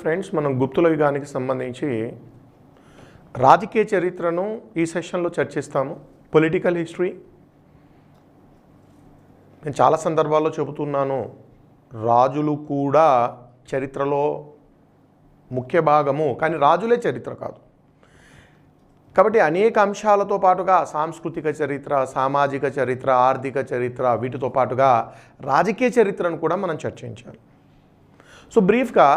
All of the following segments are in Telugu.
ఫ్రెండ్స్, మనం గుప్తుల యుగానికి సంబంధించి రాజకీయ చరిత్రను ఈ సెషన్లో చర్చిస్తాము. పొలిటికల్ హిస్టరీ నేను చాలా సందర్భాల్లో చెబుతున్నాను, రాజులు కూడా చరిత్రలో ముఖ్య భాగము, కానీ రాజులే చరిత్ర కాదు. కాబట్టి అనేక అంశాలతో పాటుగా సాంస్కృతిక చరిత్ర, సామాజిక చరిత్ర, ఆర్థిక చరిత్ర, వీటితో పాటుగా రాజకీయ చరిత్రను కూడా మనం చర్చించాలి. సో బ్రీఫ్గా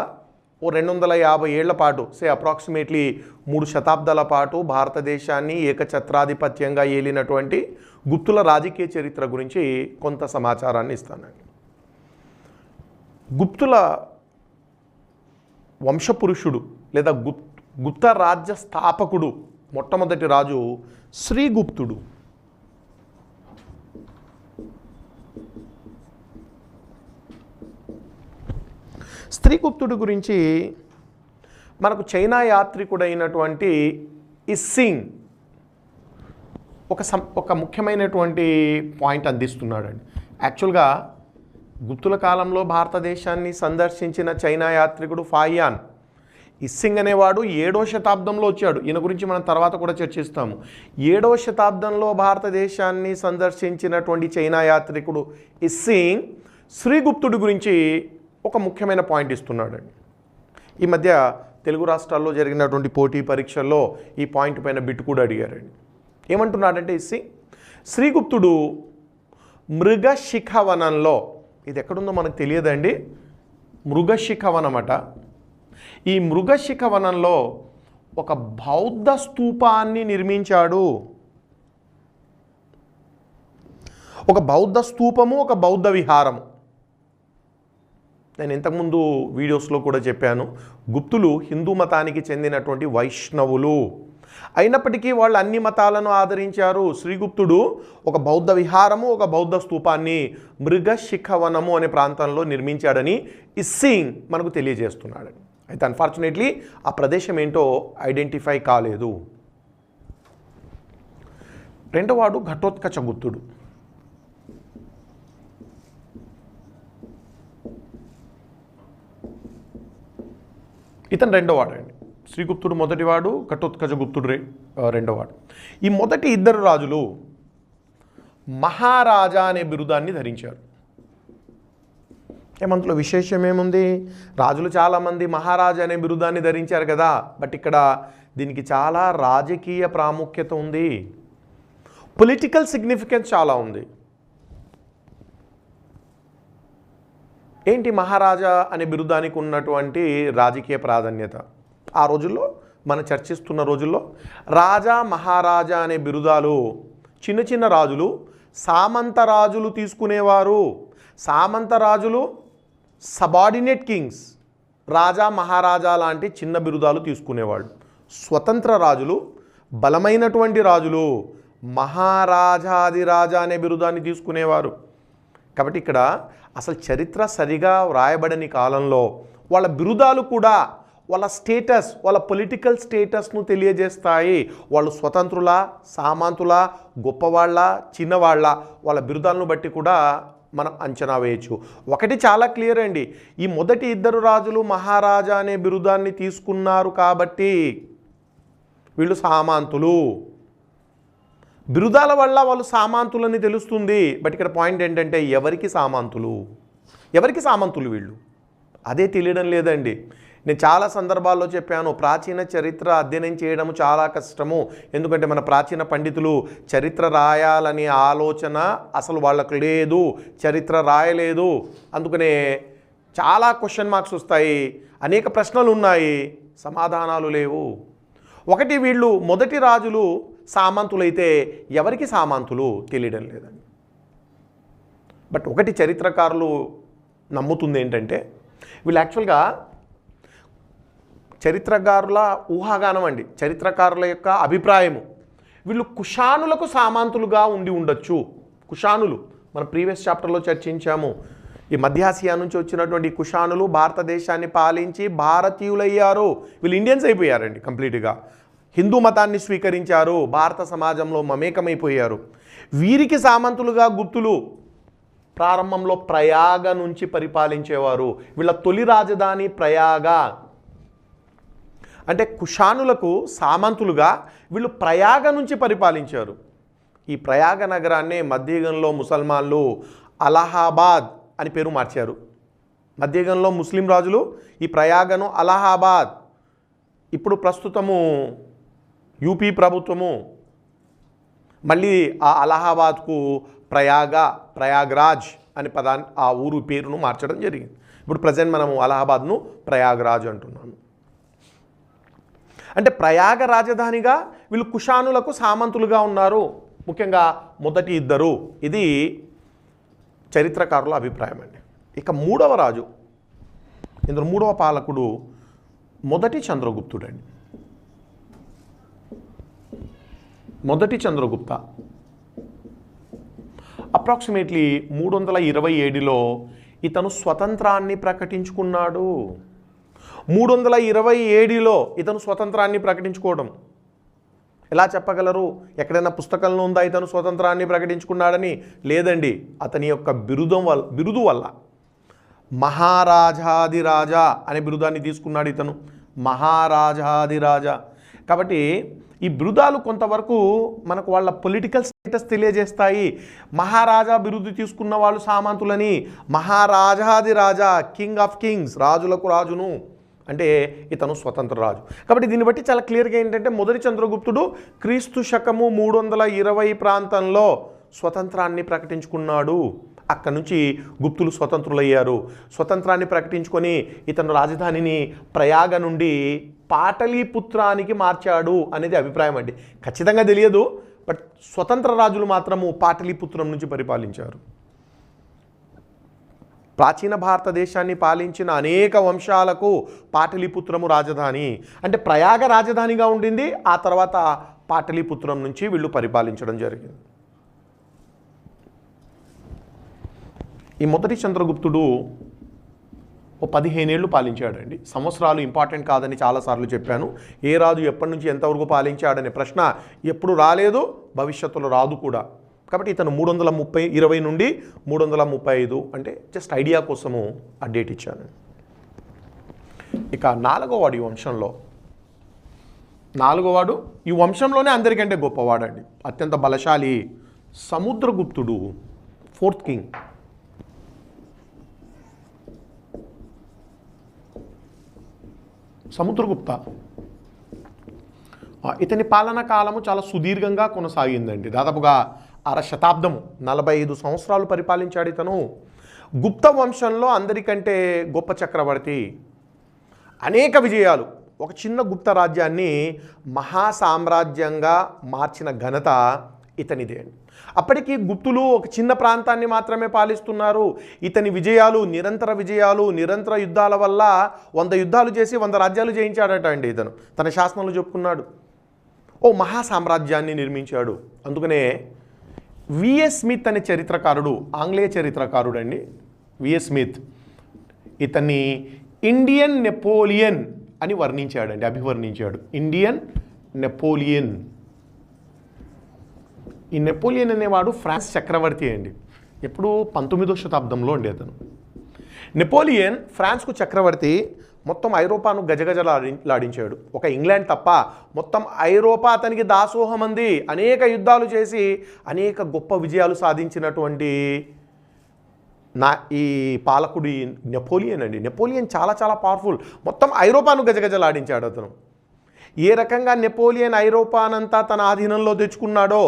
250 ఏళ్ల పాటు, అప్రాక్సిమేట్లీ 3 శతాబ్దాల పాటు భారతదేశాన్ని ఏకఛత్రాధిపత్యంగా ఏలినటువంటి గుప్తుల రాజకీయ చరిత్ర గురించి కొంత సమాచారాన్ని ఇస్తానండి. గుప్తుల వంశపురుషుడు లేదా గుప్త రాజ్య స్థాపకుడు మొట్టమొదటి రాజు శ్రీగుప్తుడు. శ్రీగుప్తుడి గురించి మనకు చైనా యాత్రికుడైనటువంటి ఇస్సింగ్ ఒక ముఖ్యమైనటువంటి పాయింట్ అందిస్తున్నాడండి. యాక్చువల్గా గుప్తుల కాలంలో భారతదేశాన్ని సందర్శించిన చైనా యాత్రికుడు ఫాయియాన్. ఇస్సింగ్ అనేవాడు 7వ శతాబ్దంలో వచ్చాడు. ఈయన గురించి మనం తర్వాత కూడా చర్చిస్తాము. 7వ శతాబ్దంలో భారతదేశాన్ని సందర్శించినటువంటి చైనా యాత్రికుడు ఇస్సింగ్ శ్రీగుప్తుడి గురించి ఒక ముఖ్యమైన పాయింట్ ఇస్తున్నాడండి. ఈ మధ్య తెలుగు రాష్ట్రాల్లో జరిగినటువంటి పోటీ పరీక్షల్లో ఈ పాయింట్ పైన బిట్ కూడా అడిగారండి. ఏమంటున్నాడంటే ఇస్సింగ్, శ్రీగుప్తుడు మృగశిఖవనంలో, ఇది ఎక్కడుందో మనకు తెలియదండి, మృగశిఖవనం అట. ఈ మృగశిఖవనంలో ఒక బౌద్ధ స్తూపాన్ని నిర్మించాడు. ఒక బౌద్ధ స్తూపము, ఒక బౌద్ధ విహారము. నేను ఇంతకుముందు వీడియోస్లో కూడా చెప్పాను, గుప్తులు హిందూ మతానికి చెందినటువంటి వైష్ణవులు అయినప్పటికీ వాళ్ళు అన్ని మతాలను ఆదరించారు. శ్రీగుప్తుడు ఒక బౌద్ధ విహారము, ఒక బౌద్ధ స్తూపాన్ని మృగశిఖవనము అనే ప్రాంతంలో నిర్మించాడని ఇస్సింగ్ మనకు తెలియజేస్తున్నాడు. అయితే అన్ఫార్చునేట్లీ ఆ ప్రదేశం ఏంటో ఐడెంటిఫై కాలేదు. రెండవవాడు ఘటోత్కచగుప్తుడు. ఇతను రెండోవాడు అండి. శ్రీగుప్తుడు మొదటివాడు, ఘటోత్కచగుప్తుడు రెండోవాడు. ఈ మొదటి ఇద్దరు రాజులు మహారాజా అనే బిరుదాన్ని ధరించారు. ఏమంతలో విశేషం ఏముంది? రాజులు చాలామంది మహారాజా అనే బిరుదాన్ని ధరించారు కదా, బట్ ఇక్కడ దీనికి చాలా రాజకీయ ప్రాముఖ్యత ఉంది, పొలిటికల్ సిగ్నిఫికెన్స్ చాలా ఉంది. ఏంటి మహారాజా అనే బిరుదానికి ఉన్నటువంటి రాజకీయ ప్రాధాన్యత? ఆ రోజుల్లో మనం చర్చిస్తున్న రోజుల్లో రాజా, మహారాజా అనే బిరుదాలు చిన్న చిన్న రాజులు, సామంత రాజులు తీసుకునేవారు. సామంత రాజులు సబార్డినేట్ కింగ్స్, రాజా, మహారాజా లాంటి చిన్న బిరుదాలు తీసుకునేవాళ్ళు. స్వతంత్ర రాజులు, బలమైనటువంటి రాజులు మహారాజాదిరాజా అనే బిరుదాన్ని తీసుకునేవారు. కాబట్టి ఇక్కడ అసలు చరిత్ర సరిగా వ్రాయబడని కాలంలో వాళ్ళ బిరుదాలు కూడా వాళ్ళ స్టేటస్, వాళ్ళ పొలిటికల్ స్టేటస్ను తెలియజేస్తాయి. వాళ్ళు స్వతంత్రుల, సామంతుల, గొప్పవాళ్ళ, చిన్నవాళ్ళ, వాళ్ళ బిరుదాలను బట్టి కూడా మనం అంచనా వేయచ్చు. ఒకటి చాలా క్లియర్ అండి, ఈ మొదటి ఇద్దరు రాజులు మహారాజా అనే బిరుదాన్ని తీసుకున్నారు కాబట్టి వీళ్ళు సామంతులు. బిరుదాల వల్ల వాళ్ళు సామంతులని తెలుస్తుంది. బట్ ఇక్కడ పాయింట్ ఏంటంటే ఎవరికి సామంతులు, ఎవరికి సామంతులు వీళ్ళు, అదే తెలియడం లేదండి. నేను చాలా సందర్భాల్లో చెప్పాను, ప్రాచీన చరిత్ర అధ్యయనం చేయడం చాలా కష్టము. ఎందుకంటే మన ప్రాచీన పండితులు చరిత్ర రాయాలనే ఆలోచన అసలు వాళ్ళకు లేదు, చరిత్ర రాయలేదు. అందుకనే చాలా క్వశ్చన్ మార్క్స్ వస్తాయి, అనేక ప్రశ్నలు ఉన్నాయి, సమాధానాలు లేవు. ఒకటి, వీళ్ళు మొదటి రాజులు సామంతులైతే ఎవరికి సామంతులు తెలియడం లేదండి. బట్ ఒకటి చరిత్రకారులు నమ్ముతుంది ఏంటంటే, వీళ్ళు యాక్చువల్గా చరిత్రకారుల ఊహాగానం అండి, చరిత్రకారుల యొక్క అభిప్రాయము, వీళ్ళు కుషానులకు సామంతులుగా ఉండి ఉండొచ్చు. కుషానులు మన ప్రీవియస్ చాప్టర్లో చర్చించాము. ఈ మధ్యాసియా నుంచి వచ్చినటువంటి కుషానులు భారతదేశాన్ని పాలించి భారతీయులయ్యారు. వీళ్ళు ఇండియన్స్ అయిపోయారండి, కంప్లీట్గా హిందూ మతాన్ని స్వీకరించారు, భారత సమాజంలో మమేకమైపోయారు. వీరికి సామంతులుగా గుప్తులు ప్రారంభంలో ప్రయాగ నుంచి పరిపాలించేవారు. వీళ్ళ తొలి రాజధాని ప్రయాగ. అంటే కుషానులకు సామంతులుగా వీళ్ళు ప్రయాగ నుంచి పరిపాలించారు. ఈ ప్రయాగ నగరాన్ని మధ్యయుగంలో ముసల్మాన్లు అలహాబాద్ అని పేరు మార్చారు. మధ్యయుగంలో ముస్లిం రాజులు ఈ ప్రయాగను అలహాబాద్, ఇప్పుడు ప్రస్తుతము యూపీ ప్రభుత్వము మళ్ళీ ఆ అలహాబాద్కు ప్రయాగ్రాజ్ అనే పదాన్ని, ఆ ఊరు పేరును మార్చడం జరిగింది. ఇప్పుడు ప్రజెంట్ మనము అలహాబాద్ను ప్రయాగ్రాజ్ అంటున్నాము. అంటే ప్రయాగ రాజధానిగా వీళ్ళు కుషానులకు సామంతులుగా ఉన్నారు, ముఖ్యంగా మొదటి ఇద్దరు. ఇది చరిత్రకారుల అభిప్రాయం అండి. ఇక మూడవ రాజు, ఇందులో మూడవ పాలకుడు మొదటి చంద్రగుప్తుడండి. మొదటి చంద్రగుప్త అప్రాక్సిమేట్లీ 327లో ఇతను స్వతంత్రాన్ని ప్రకటించుకున్నాడు. 327లో ఇతను స్వతంత్రాన్ని ప్రకటించుకోవడం ఎలా చెప్పగలరు? ఎక్కడైనా పుస్తకంలో ఉందా ఇతను స్వతంత్రాన్ని ప్రకటించుకున్నాడని? లేదండి. అతని యొక్క బిరుదు వల్ల మహారాజాదిరాజా అనే బిరుదాన్ని తీసుకున్నాడు ఇతను, మహారాజాదిరాజా. కాబట్టి ఈ బిరుదాలు కొంతవరకు మనకు వాళ్ళ పొలిటికల్ స్టేటస్ తెలియజేస్తాయి. మహారాజా బిరుదు తీసుకున్న వాళ్ళు సామంతులని, మహారాజాదిరాజా, కింగ్ ఆఫ్ కింగ్స్, రాజులకు రాజును, అంటే ఇతను స్వతంత్ర రాజు. కాబట్టి దీన్ని బట్టి చాలా క్లియర్గా ఏంటంటే మొదటి చంద్రగుప్తుడు క్రీస్తు శకము 320 ప్రాంతంలో స్వతంత్రాన్ని ప్రకటించుకున్నాడు. అక్కడి నుంచి గుప్తులు స్వతంత్రులయ్యారు. స్వతంత్రాన్ని ప్రకటించుకొని ఇతను రాజధానిని ప్రయాగ నుండి పాటలీపుత్రానికి మార్చాడు అనేది అభిప్రాయం అండి. ఖచ్చితంగా తెలియదు, బట్ స్వతంత్ర రాజులు మాత్రము పాటలీపుత్రం నుంచి పరిపాలించారు. ప్రాచీన భారతదేశాన్ని పాలించిన అనేక వంశాలకు పాటలీపుత్రము రాజధాని. అంటే ప్రయాగ రాజధానిగా ఉండింది, ఆ తర్వాత పాటలీపుత్రం నుంచి వీళ్ళు పరిపాలించడం జరిగింది. ఈ మొదటి చంద్రగుప్తుడు 15 ఏళ్ళు పాలించాడండి. సంవత్సరాలు ఇంపార్టెంట్ కాదని చాలాసార్లు చెప్పాను. ఏ రాజు ఎప్పటి నుంచి ఎంతవరకు పాలించాడనే ప్రశ్న ఎప్పుడు రాలేదు, భవిష్యత్తులో రాదు కూడా. కాబట్టి ఇతను 320 నుండి 335, అంటే జస్ట్ ఐడియా కోసము ఆ డేట్ ఇచ్చాను. ఇక నాలుగోవాడు ఈ వంశంలో, నాలుగోవాడు ఈ వంశంలోనే అందరికంటే గొప్పవాడండి, అత్యంత బలశాలి సముద్రగుప్తుడు, 4th కింగ్. సముద్రగుప్త ఇతని పాలనా కాలము చాలా సుదీర్ఘంగా కొనసాగిందండి. దాదాపుగా 1/2 శతాబ్దము, 45 సంవత్సరాలు పరిపాలించాడు ఇతను. గుప్త వంశంలో అందరికంటే గొప్ప చక్రవర్తి, అనేక విజయాలు, ఒక చిన్న గుప్త రాజ్యాన్ని మహాసామ్రాజ్యంగా మార్చిన ఘనత ఇతనిదే. అప్పటికి గుప్తులు ఒక చిన్న ప్రాంతాన్ని మాత్రమే పాలిస్తున్నారు. ఇతని విజయాలు, నిరంతర యుద్ధాల వల్ల 100 యుద్ధాలు చేసి 100 రాజ్యాలు జయించాడట అండి ఇతను. తన శాసనంలో చెప్పుకున్నాడు. ఓ మహాసామ్రాజ్యాన్ని నిర్మించాడు. అందుకనే విఎస్ స్మిత్ అనే చరిత్రకారుడు, ఆంగ్లేయ చరిత్రకారుడు అండి విఎస్ స్మిత్, ఇతన్ని ఇండియన్ నెపోలియన్ అని వర్ణించాడండి, అభివర్ణించాడు. Indian Napoleon. ఈ నెపోలియన్ అనేవాడు ఫ్రాన్స్ చక్రవర్తి అండి. ఎప్పుడు 19వ శతాబ్దంలో అండి అతను. నెపోలియన్ ఫ్రాన్స్కు చక్రవర్తి, మొత్తం ఐరోపాను గజగజలాడించాడు. ఒక ఇంగ్లాండ్ తప్ప మొత్తం ఐరోపా అతనికి దాసోహమంది. అనేక యుద్ధాలు చేసి అనేక గొప్ప విజయాలు సాధించినటువంటి ఈ పాలకుడు నెపోలియన్ అండి. నెపోలియన్ చాలా చాలా పవర్ఫుల్. మొత్తం ఐరోపాను గజగజలాడించాడు అతను. ఏ రకంగా నెపోలియన్ ఐరోపానంతా తన ఆధీనంలో తెచ్చుకున్నాడో,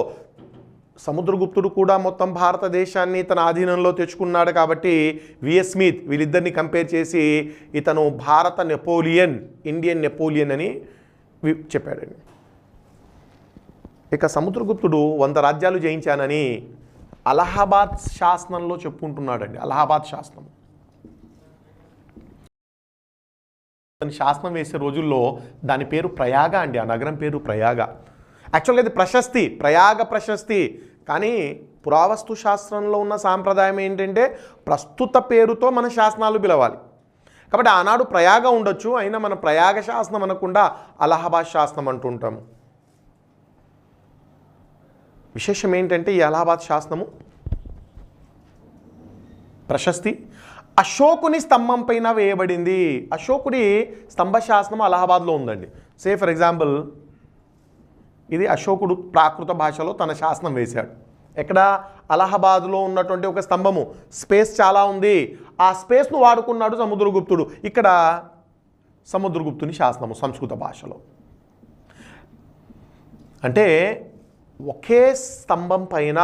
సముద్రగుప్తుడు కూడా మొత్తం భారతదేశాన్ని తన ఆధీనంలో తెచ్చుకున్నాడు. కాబట్టి విఎస్ స్మిత్ వీళ్ళిద్దరిని కంపేర్ చేసి ఇతను భారత నెపోలియన్, ఇండియన్ నెపోలియన్ అని చెప్పాడండి. ఇక సముద్రగుప్తుడు 100 రాజ్యాలు జయించానని అలహాబాద్ శాసనంలో చెప్పుకుంటున్నాడండి. అలహాబాద్ శాసనం, శాసనం వేసే రోజుల్లో దాని పేరు ప్రయాగ అండి. ఆ నగరం పేరు ప్రయాగ. యాక్చువల్గా ఇది ప్రశస్తి, ప్రయాగ ప్రశస్తి. కానీ పురావస్తు శాస్త్రంలో ఉన్న సాంప్రదాయం ఏంటంటే ప్రస్తుత పేరుతో మన శాసనాలు పిలవాలి. కాబట్టి ఆనాడు ప్రయాగ ఉండొచ్చు, అయినా మన ప్రయాగ శాసనం అనకుండా అలహాబాద్ శాసనం అంటుంటాము. విశేషం ఏంటంటే ఈ అలహాబాద్ శాసనము ప్రశస్తి అశోకుని స్తంభం పైన వేయబడింది. అశోకుడి స్తంభ శాసనం అలహాబాద్లో ఉందండి. సే ఫర్ ఎగ్జాంపుల్ ఇది అశోకుడు ప్రాకృత భాషలో తన శాసనం వేశాడు. ఎక్కడ? అలహాబాద్లో ఉన్నటువంటి ఒక స్తంభము, స్పేస్ చాలా ఉంది, ఆ స్పేస్ను వాడుకున్నాడు సముద్రగుప్తుడు. ఇక్కడ సముద్రగుప్తుని శాసనము సంస్కృత భాషలో. అంటే ఒకే స్తంభం పైన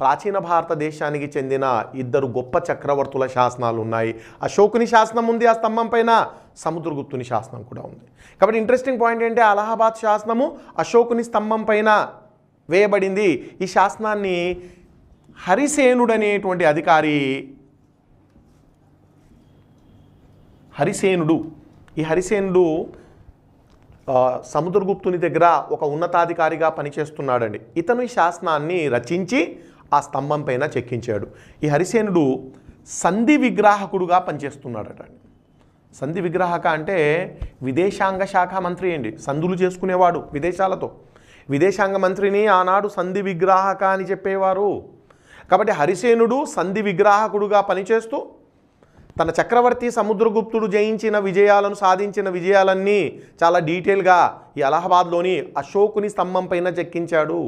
ప్రాచీన భారతదేశానికి చెందిన ఇద్దరు గొప్ప చక్రవర్తుల శాసనాలు ఉన్నాయి. అశోకుని శాసనం ఉంది ఆ స్తంభం పైన, సముద్రగుప్తుని శాసనం కూడా ఉంది. కాబట్టి ఇంట్రెస్టింగ్ పాయింట్ ఏంటంటే అలహాబాద్ శాసనము అశోకుని స్తంభం పైన వేయబడింది. ఈ శాసనాన్ని హరిసేనుడు అనేటువంటి అధికారి, ఈ హరిసేనుడు సముద్రగుప్తుని దగ్గర ఒక ఉన్నతాధికారిగా పనిచేస్తున్నాడండి. ఇతను ఈ శాసనాన్ని రచించి ఆ స్తంభం పైన చెక్కించాడు. ఈ హరిసేనుడు సంధి విగ్రాహకుడుగా పనిచేస్తున్నాడట. సంధి విగ్రాహక అంటే విదేశాంగ శాఖ మంత్రి అండి, సంధులు చేసుకునేవాడు విదేశాలతో. విదేశాంగ మంత్రిని ఆనాడు సంధి విగ్రాహక అని చెప్పేవారు. కాబట్టి హరిసేనుడు సంధి విగ్రాహకుడుగా పనిచేస్తూ తన చక్రవర్తి సముద్రగుప్తుడు జయించిన విజయాలను, సాధించిన విజయాలన్నీ చాలా డీటెయిల్గా ఈ అలహాబాద్లోని అశోకుని స్తంభం పైన చెక్కించాడు.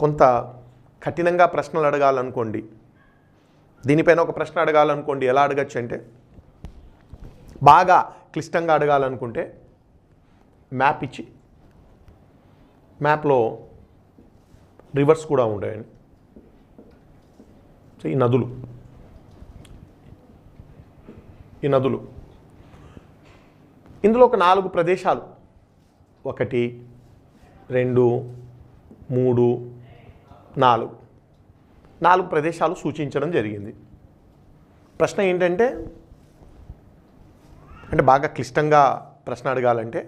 కొంత కఠినంగా ప్రశ్నలు అడగాలనుకోండి, దీనిపైన ఒక ప్రశ్న అడగాలనుకోండి, ఎలా అడగచ్చు అంటే బాగా క్లిష్టంగా అడగాలనుకుంటే మ్యాప్ ఇచ్చి, మ్యాప్లో రివర్స్ కూడా ఉంటాయండి. ఈ నదులు ఇందులో ఒక 4 ప్రదేశాలు, 1 2 3 4 ప్రదేశాలు సూచించడం జరిగింది. ప్రశ్న ఏంటంటే, అంటే బాగా క్లిష్టంగా ప్రశ్న అడగాలంటే,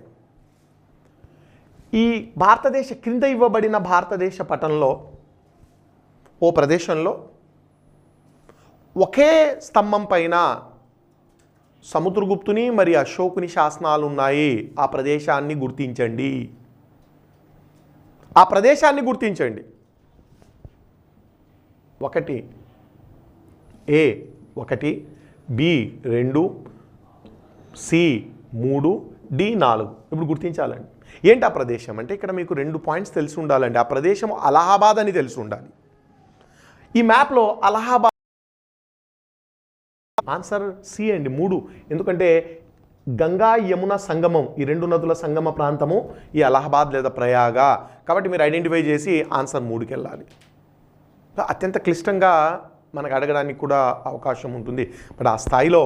ఈ భారతదేశ క్రింద ఇవ్వబడిన భారతదేశ పటంలో ఓ ప్రదేశంలో ఒకే స్తంభం పైన సముద్రగుప్తుని మరి అశోకుని శాసనాలు ఉన్నాయి. ఆ ప్రదేశాన్ని గుర్తించండి. ఆ ప్రదేశాన్ని గుర్తించండి. 1 A 1, B 2, C 3, D 4. ఇప్పుడు గుర్తించాలండి. ఏంటి ఆ ప్రదేశం అంటే, ఇక్కడ మీకు 2 పాయింట్స్ తెలిసి ఉండాలండి. ఆ ప్రదేశం అలహాబాద్ అని తెలిసి ఉండాలి. ఈ మ్యాప్లో అలహాబాద్ ఆన్సర్ సి అండి, 3. ఎందుకంటే గంగా యమున సంగమం, ఈ 2 నదుల సంగమ ప్రాంతము ఈ అలహాబాద్ లేదా ప్రయాగ. కాబట్టి మీరు ఐడెంటిఫై చేసి ఆన్సర్ 3కి వెళ్ళాలి. అత్యంత క్లిష్టంగా మనకు అడగడానికి కూడా అవకాశం ఉంటుంది, బట్ ఆ స్థాయిలో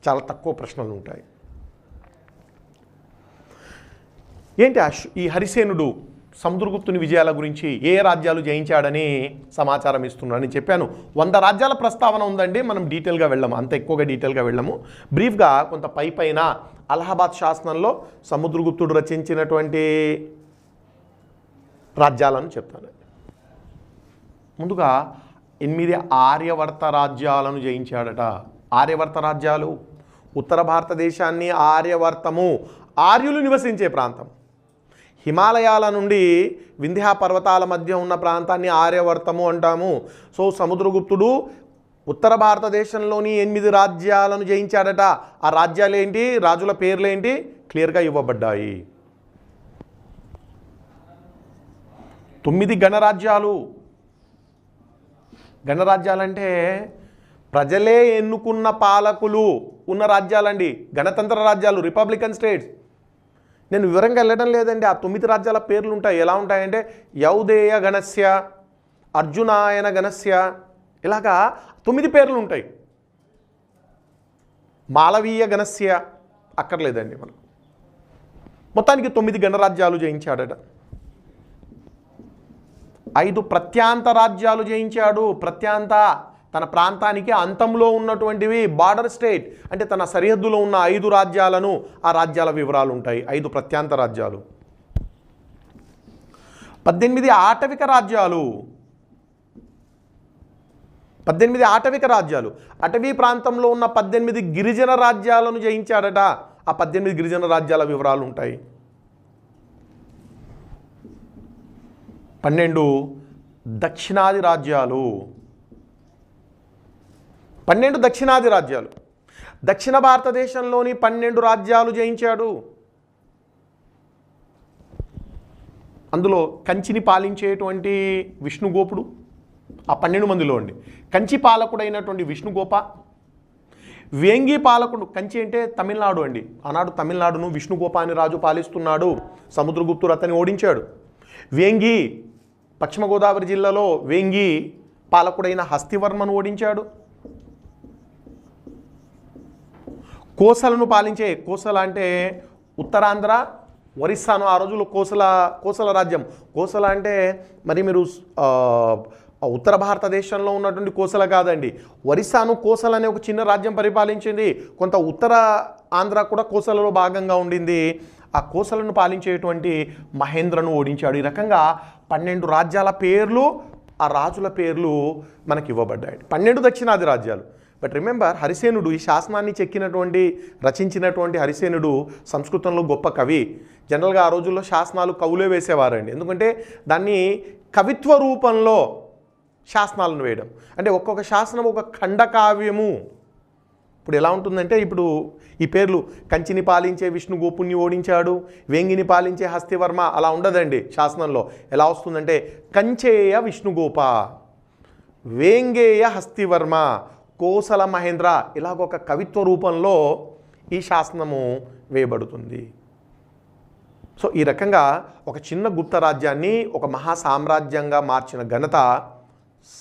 చాలా తక్కువ ప్రశ్నలు ఉంటాయి. ఏంటి ఈ హరిసేనుడు సముద్రగుప్తుని విజయాల గురించి ఏ రాజ్యాలు జయించాడని సమాచారం ఇస్తున్నాడని చెప్పాను. 100 రాజ్యాల ప్రస్తావన ఉందండి. మనం డీటెయిల్గా వెళ్ళము, అంత ఎక్కువగా డీటెయిల్గా వెళ్ళము. బ్రీఫ్గా కొంత పైన అలహాబాద్ శాసనంలో సముద్రగుప్తుడు రచించినటువంటి రాజ్యాలను చెప్తాను. ముందుగా 8 ఆర్యవర్త రాజ్యాలను జయించాడట. ఆర్యవర్త రాజ్యాలు, ఉత్తర భారతదేశాన్ని ఆర్యవర్తము, ఆర్యులు నివసించే ప్రాంతం. హిమాలయాల నుండి వింధ్యా పర్వతాల మధ్య ఉన్న ప్రాంతాన్ని ఆర్యవర్తము అంటాము. సో సముద్రగుప్తుడు ఉత్తర భారతదేశంలోని 8 రాజ్యాలను జయించాడట. ఆ రాజ్యాలు ఏంటి, రాజుల పేర్లేంటి క్లియర్గా ఇవ్వబడ్డాయి. 9 గణరాజ్యాలు. గణరాజ్యాలంటే ప్రజలే ఎన్నుకున్న పాలకులు ఉన్న రాజ్యాలండి. గణతంత్ర రాజ్యాలు, రిపబ్లికన్ స్టేట్స్. నేను వివరంగా వెళ్ళడం లేదండి. ఆ 9 రాజ్యాల పేర్లు ఉంటాయి. ఎలా ఉంటాయంటే యౌదేయ గణస్య, అర్జునాయన గణస్య, ఇలాగా 9 పేర్లు ఉంటాయి. మాలవీయ గణస్య అక్కర్లేదండి మనకు. మొత్తానికి 9 గణరాజ్యాలు జయించాడట. 5 ప్రత్యాంత రాజ్యాలు జయించాడు. ప్రత్యాంత తన ప్రాంతానికి అంతంలో ఉన్నటువంటివి, బార్డర్ స్టేట్ అంటే తన సరిహద్దులో ఉన్న 5 రాజ్యాలను, ఆ రాజ్యాల వివరాలు ఉంటాయి. 5 ప్రత్యాంత రాజ్యాలు. 18 ఆటవిక రాజ్యాలు. 18 ఆటవిక రాజ్యాలు. అటవీ ప్రాంతంలో ఉన్న 18 గిరిజన రాజ్యాలను జయించాడట. ఆ 18 గిరిజన రాజ్యాల వివరాలు ఉంటాయి. 12 దక్షిణాది రాజ్యాలు. 12 దక్షిణాది రాజ్యాలు. దక్షిణ భారతదేశంలోని 12 రాజ్యాలు జయించాడు. అందులో కంచిని పాలించేటువంటి విష్ణుగోపుడు ఆ 12 మందిలో అండి. కంచి పాలకుడైనటువంటి విష్ణుగోప, వేంగి పాలకుడు, కంచి అంటే తమిళనాడు అండి, ఆనాడు తమిళనాడును విష్ణుగోప అని రాజు పాలిస్తున్నాడు. సముద్రగుప్తుడు అతన్ని ఓడించాడు. వేంగి పశ్చిమ గోదావరి జిల్లాలో వేంగి పాలకుడైన హస్తివర్మను ఓడించాడు. కోసలను పాలించే, కోసల అంటే ఉత్తరాంధ్ర ఒరిస్సాను, ఆ రోజుల్లో కోసల రాజ్యం. కోసల అంటే మరి మీరు ఉత్తర భారతదేశంలో ఉన్నటువంటి కోసల కాదండి, ఒరిస్సాను కోసల అనే ఒక చిన్న రాజ్యం పరిపాలించింది. కొంత ఉత్తర ఆంధ్ర కూడా కోసలలో భాగంగా ఉండింది. ఆ కోసలను పాలించేటువంటి మహేంద్రను ఓడించాడు. ఈ రకంగా 12 రాజ్యాల పేర్లు, ఆ రాజుల పేర్లు మనకి ఇవ్వబడ్డాయి. 12 దక్షిణాది రాజ్యాలు. బట్ రిమెంబర్, హరిసేనుడు ఈ శాసనాన్ని రచించినటువంటి హరిసేనుడు సంస్కృతంలో గొప్ప కవి. జనరల్గా ఆ రోజుల్లో శాసనాలు కవులే వేసేవారండి. ఎందుకంటే దాన్ని కవిత్వ రూపంలో శాసనాలను వేయడం అంటే ఒక్కొక్క శాసనం ఒక ఖండకావ్యము. ఇప్పుడు ఎలా ఉంటుందంటే, ఇప్పుడు ఈ పేర్లు కంచిని పాలించే విష్ణుగోపుణ్ణి ఓడించాడు, వేంగిని పాలించే హస్తివర్మ, అలా ఉండదండి. శాసనంలో ఎలా వస్తుందంటే కంచేయ విష్ణుగోప, వేంగేయ హస్తివర్మ, కోసల మహేంద్ర, ఇలాగొక కవిత్వ రూపంలో ఈ శాసనము వేయబడుతుంది. సో ఈ రకంగా ఒక చిన్న గుప్త రాజ్యాన్ని ఒక మహా సామ్రాజ్యంగా మార్చిన ఘనత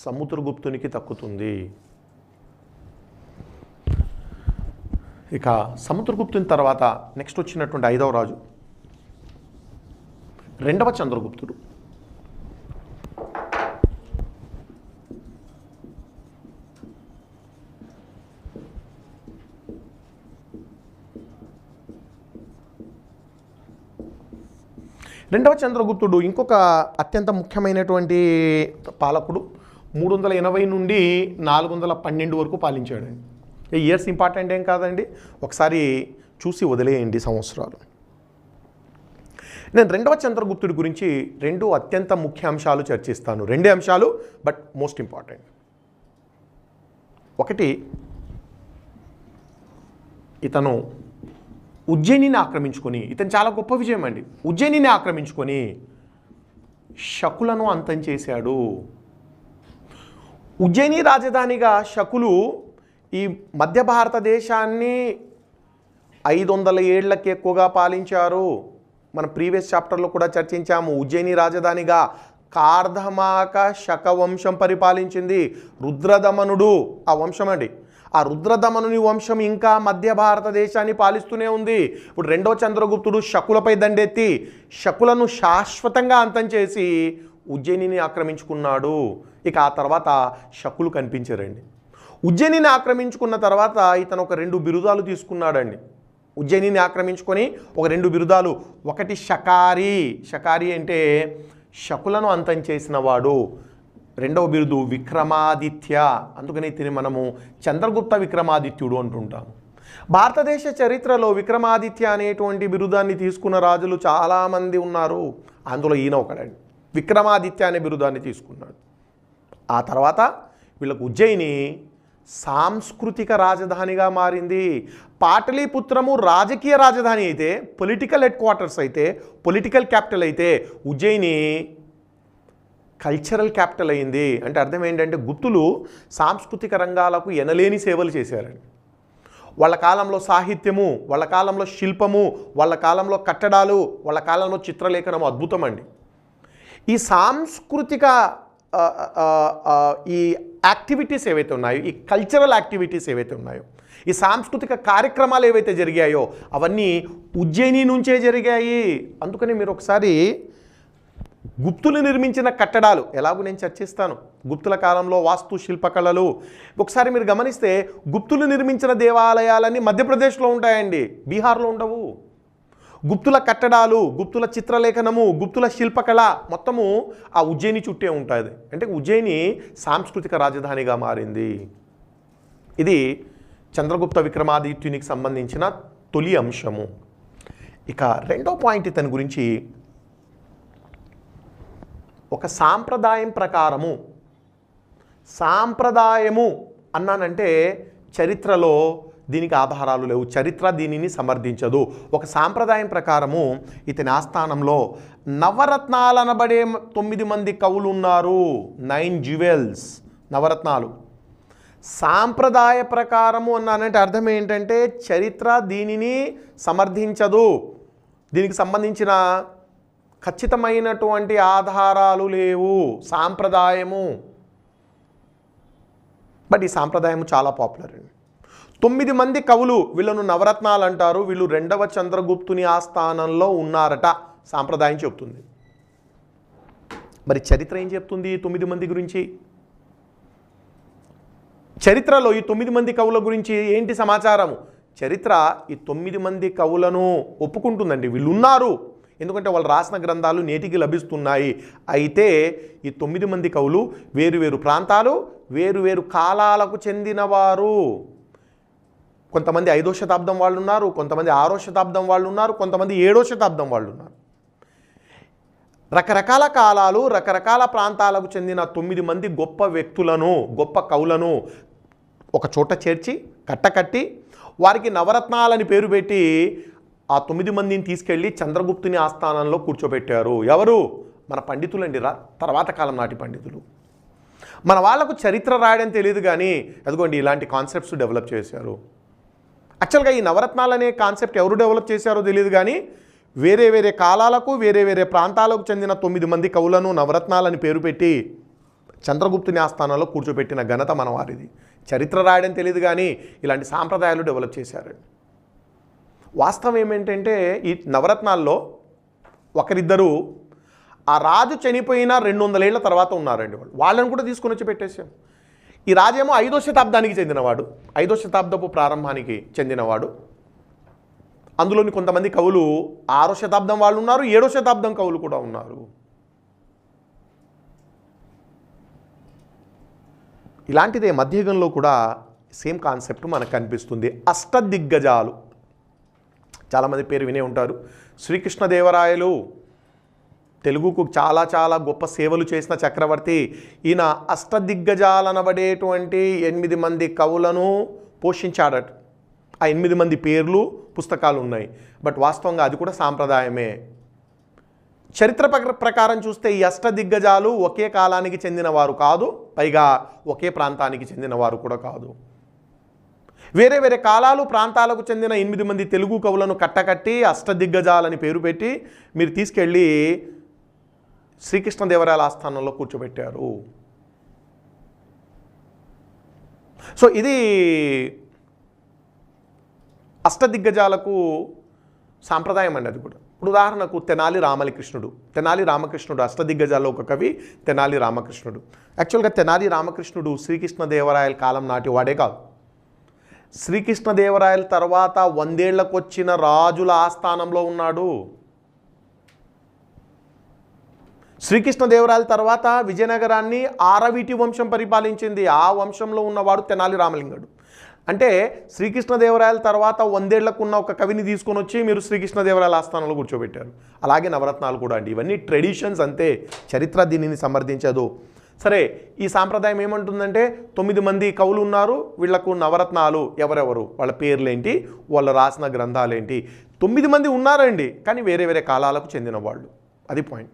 సముద్రగుప్తునికి దక్కుతుంది. ఇక సముద్రగుప్తుని తర్వాత నెక్స్ట్ వచ్చినటువంటి 5వ రాజు 2వ చంద్రగుప్తుడు. రెండవ చంద్రగుప్తుడు ఇంకొక అత్యంత ముఖ్యమైనటువంటి పాలకుడు. 380 నుండి 412 వరకు పాలించాడండి. ఇయర్స్ ఇంపార్టెంట్ ఏం కాదండి, ఒకసారి చూసి వదిలేయండి సంవత్సరాలు. నేను 2వ చంద్రగుప్తుడి గురించి 2 అత్యంత ముఖ్య అంశాలు చర్చిస్తాను. 2 అంశాలు, బట్ మోస్ట్ ఇంపార్టెంట్. ఒకటి, ఇతను ఉజ్జయినిని ఆక్రమించుకొని, ఇతను చాలా గొప్ప విజయం అండి, ఉజ్జయినిని ఆక్రమించుకొని శకులను అంతం చేశాడు. ఉజ్జయిని రాజధానిగా శకులు ఈ మధ్య భారతదేశాన్ని 500 ఏళ్లకి ఎక్కువగా పాలించారు. మన ప్రీవియస్ చాప్టర్లో కూడా చర్చించాము. ఉజ్జయిని రాజధానిగా కార్ధమాక శక వంశం పరిపాలించింది. రుద్రదమనుడు ఆ వంశం అండి. ఆ రుద్రదమనుని వంశం ఇంకా మధ్య భారతదేశాన్ని పాలిస్తూనే ఉంది. ఇప్పుడు 2వ చంద్రగుప్తుడు శకులపై దండెత్తి శకులను శాశ్వతంగా అంతం చేసి ఉజ్జయినిని ఆక్రమించుకున్నాడు. ఇక ఆ తర్వాత శకులు కనిపించారండి. ఉజ్జయినిని ఆక్రమించుకున్న తర్వాత ఇతను ఒక 2 బిరుదాలు తీసుకున్నాడండి. ఉజ్జయినిని ఆక్రమించుకొని ఒక 2 బిరుదాలు. ఒకటి శకారి, శకారి అంటే శకులను అంతం చేసిన వాడు. 2వ బిరుదు విక్రమాదిత్య, అందుకని దీన్ని మనము చంద్రగుప్త విక్రమాదిత్యుడు అంటుంటాము. భారతదేశ చరిత్రలో విక్రమాదిత్య అనేటువంటి బిరుదాన్ని తీసుకున్న రాజులు చాలామంది ఉన్నారు. అందులో ఈయన ఒకడండి. విక్రమాదిత్య అనే బిరుదాన్ని తీసుకున్నాడు. ఆ తర్వాత వీళ్ళకు ఉజ్జయిని సాంస్కృతిక రాజధానిగా మారింది. పాటలీపుత్రము రాజకీయ రాజధాని అయితే, పొలిటికల్ హెడ్ క్వార్టర్స్ అయితే, పొలిటికల్ క్యాపిటల్ అయితే, ఉజ్జయిని కల్చరల్ క్యాపిటల్ అయింది. అంటే అర్థం ఏంటంటే గుప్తులు సాంస్కృతిక రంగాలకు ఎనలేని సేవలు చేశారండి. వాళ్ళ కాలంలో సాహిత్యము, వాళ్ళ కాలంలో శిల్పము, వాళ్ళ కాలంలో కట్టడాలు, వాళ్ళ కాలంలో చిత్రలేఖనము అద్భుతం అండి. ఈ సాంస్కృతిక ఈ యాక్టివిటీస్ ఏవైతే ఉన్నాయో, ఈ కల్చరల్ యాక్టివిటీస్ ఏవైతే ఉన్నాయో, ఈ సాంస్కృతిక కార్యక్రమాలు ఏవైతే జరిగాయో అవన్నీ ఉజ్జయిని నుంచే జరిగాయి. అందుకని మీరు ఒకసారి గుప్తులు నిర్మించిన కట్టడాలు ఎలాగో నేను చర్చిస్తాను. గుప్తుల కాలంలో వాస్తు శిల్పకళలు ఒకసారి మీరు గమనిస్తే గుప్తులు నిర్మించిన దేవాలయాలన్నీ మధ్యప్రదేశ్లో ఉంటాయండి, బీహార్లో ఉండవు. గుప్తుల కట్టడాలు, గుప్తుల చిత్రలేఖనము, గుప్తుల శిల్పకళ మొత్తము ఆ ఉజ్జయిని చుట్టే ఉంటుంది. అంటే ఉజ్జయిని సాంస్కృతిక రాజధానిగా మారింది. ఇది చంద్రగుప్త విక్రమాదిత్యునికి సంబంధించిన తొలి అంశము. ఇక 2వ పాయింట్ ఇతని గురించి, ఒక సాంప్రదాయం ప్రకారము, సాంప్రదాయము అన్నానంటే చరిత్రలో దీనికి ఆధారాలు లేవు, చరిత్ర దీనిని సమర్థించదు. ఒక సాంప్రదాయం ప్రకారము ఇతని ఆస్థానంలో నవరత్నాలు అనబడే 9 మంది కవులు ఉన్నారు. 9 జ్యువెల్స్, నవరత్నాలు. సాంప్రదాయ ప్రకారము అన్నానంటే అర్థం ఏంటంటే చరిత్ర దీనిని సమర్థించదు, దీనికి సంబంధించిన ఖచ్చితమైనటువంటి ఆధారాలు లేవు, సాంప్రదాయము. బట్ ఈ సాంప్రదాయము చాలా పాపులర్ అండి. 9 మంది కవులు, వీళ్ళను నవరత్నాలు అంటారు. వీళ్ళు 2వ చంద్రగుప్తుని ఆస్థానంలో ఉన్నారట సాంప్రదాయం చెప్తుంది. మరి చరిత్ర ఏం చెప్తుంది 9 మంది గురించి? చరిత్రలో ఈ 9 మంది కవుల గురించి ఏంటి సమాచారము? చరిత్ర ఈ 9 మంది కవులను ఒప్పుకుంటుందండి, వీళ్ళు ఉన్నారు, ఎందుకంటే వాళ్ళు రాసిన గ్రంథాలు నేటికి లభిస్తున్నాయి. అయితే ఈ 9 మంది కవులు వేరువేరు ప్రాంతాలు, వేరువేరు కాలాలకు చెందినవారు. కొంతమంది 5వ శతాబ్దం వాళ్ళు ఉన్నారు, కొంతమంది 6వ శతాబ్దం వాళ్ళు ఉన్నారు, కొంతమంది 7వ శతాబ్దం వాళ్ళు ఉన్నారు. రకరకాల కాలాలు, రకరకాల ప్రాంతాలకు చెందిన 9 మంది గొప్ప వ్యక్తులను, గొప్ప కవులను ఒక చోట చేర్చి కట్టకట్టి వారికి నవరత్నాలని పేరు పెట్టి ఆ 9 మందిని తీసుకెళ్ళి చంద్రగుప్తుని ఆస్థానంలో కూర్చోబెట్టారు. ఎవరు? మన పండితులండి, తర్వాత కాలం నాటి పండితులు. మన వాళ్ళకు చరిత్ర రాయడం తెలియదు కానీ అదిగోండి ఇలాంటి కాన్సెప్ట్స్ డెవలప్ చేశారు. యాక్చువల్గా ఈ నవరత్నాలు అనే కాన్సెప్ట్ ఎవరు డెవలప్ చేశారో తెలియదు కానీ వేరే వేరే కాలాలకు, వేరే వేరే ప్రాంతాలకు చెందిన 9 మంది కవులను నవరత్నాలని పేరు పెట్టి చంద్రగుప్తుని ఆస్థానంలో కూర్చోబెట్టిన ఘనత మన వారిది. చరిత్ర రాయడం తెలియదు కానీ ఇలాంటి సాంప్రదాయాలు డెవలప్ చేశారు. వాస్తవం ఏమిటంటే ఈ నవరత్నాల్లో ఒకరిద్దరు ఆ రాజు చనిపోయిన 200 ఏళ్ల తర్వాత ఉన్నారండి. వాళ్ళని కూడా తీసుకుని వచ్చి పెట్టేశాం. ఈ రాజేమో 5వ శతాబ్దానికి చెందినవాడు, 5వ శతాబ్దపు ప్రారంభానికి చెందినవాడు. అందులోని కొంతమంది కవులు 6వ శతాబ్దం వాళ్ళు ఉన్నారు, 7వ శతాబ్దం కవులు కూడా ఉన్నారు. ఇలాంటిదే మధ్యయుగంలో కూడా సేమ్ కాన్సెప్ట్ మనకు కనిపిస్తుంది. అష్టదిగ్గజాలు, చాలామంది పేరు వినే ఉంటారు. శ్రీకృష్ణదేవరాయలు తెలుగుకు చాలా చాలా గొప్ప సేవలు చేసిన చక్రవర్తి. ఈయన అష్టదిగ్గజాలనబడేటువంటి 8 మంది కవులను పోషించాడట. ఆ 8 మంది పేర్లు పుస్తకాలు ఉన్నాయి. బట్ వాస్తవంగా అది కూడా సాంప్రదాయమే. చరిత్ర ప్రకారం చూస్తే ఈ అష్టదిగ్గజాలు ఒకే కాలానికి చెందినవారు కాదు, పైగా ఒకే ప్రాంతానికి చెందినవారు కూడా కాదు. వేరే వేరే కాలాలు, ప్రాంతాలకు చెందిన 8 మంది తెలుగు కవులను కట్టకట్టి అష్టదిగ్గజాలని పేరు పెట్టి మీరు తీసుకెళ్ళి శ్రీకృష్ణదేవరాయల ఆస్థానంలో కూర్చోబెట్టారు. సో ఇది అష్టదిగ్గజాలకు సాంప్రదాయం అండి. అది కూడా ఇప్పుడు ఉదాహరణకు తెనాలి రామకృష్ణుడు అష్టదిగ్గజాల్లో ఒక కవి తెనాలి రామకృష్ణుడు. యాక్చువల్గా తెనాలి రామకృష్ణుడు శ్రీకృష్ణదేవరాయల కాలం నాటి వాడే కాదు. శ్రీకృష్ణదేవరాయల తర్వాత 100 ఏళ్లకు వచ్చిన రాజుల ఆస్థానంలో ఉన్నాడు. శ్రీకృష్ణదేవరాయల తర్వాత విజయనగరాన్ని ఆరవీటి వంశం పరిపాలించింది. ఆ వంశంలో ఉన్నవాడు తెనాలి రామలింగడు. అంటే శ్రీకృష్ణదేవరాయల తర్వాత 100 ఏళ్లకు ఉన్న ఒక కవిని తీసుకొని వచ్చి మీరు శ్రీకృష్ణదేవరాయల ఆస్థానంలో కూర్చోబెట్టారు. అలాగే నవరత్నాలు కూడా అండి. ఇవన్నీ ట్రెడిషన్స్ అంతే, చరిత్ర దీనిని సమర్థించదు. సరే, ఈ సాంప్రదాయం ఏమంటుందంటే 9 మంది కవులు ఉన్నారు, వీళ్లకు నవరత్నాలు ఎవరెవరు, వాళ్ళ పేర్లేంటి, వాళ్ళు రాసిన గ్రంథాలేంటి. 9 మంది ఉన్నారండి, కానీ వేరే వేరే కాలాలకు చెందిన వాళ్ళు. అది పాయింట్.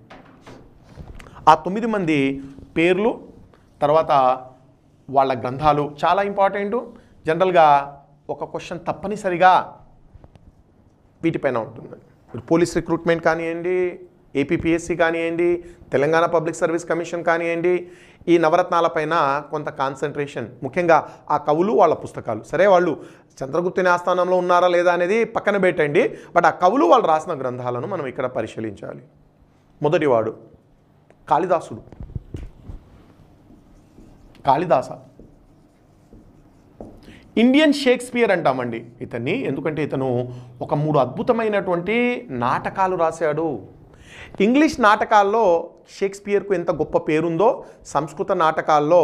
ఆ 9 మంది పేర్లు, తర్వాత వాళ్ళ గ్రంథాలు చాలా ఇంపార్టెంట్. జనరల్గా ఒక క్వశ్చన్ తప్పనిసరిగా వీటిపైన ఉంటుంది. పోలీస్ రిక్రూట్మెంట్ కానివ్వండి, ఏపీపీఎస్సీ కానివ్వండి, తెలంగాణ పబ్లిక్ సర్వీస్ కమిషన్ కానివ్వండి, ఈ నవరత్నాలపైన కొంత కాన్సన్ట్రేషన్, ముఖ్యంగా ఆ కవులు వాళ్ళ పుస్తకాలు. సరే, వాళ్ళు చంద్రగుప్తుని ఆస్థానంలో ఉన్నారా లేదా అనేది పక్కన పెట్టండి, బట్ ఆ కవులు వాళ్ళు రాసిన గ్రంథాలను మనం ఇక్కడ పరిశీలించాలి. మొదటివాడు కాళిదాసుడు. కాళిదాస ఇండియన్ షేక్స్పియర్ అంటామండి ఇతన్ని, ఎందుకంటే ఇతను ఒక 3 అద్భుతమైనటువంటి నాటకాలు రాశాడు. ఇంగ్లీష్ నాటకాల్లో షేక్స్పియర్కు ఎంత గొప్ప పేరుందో సంస్కృత నాటకాల్లో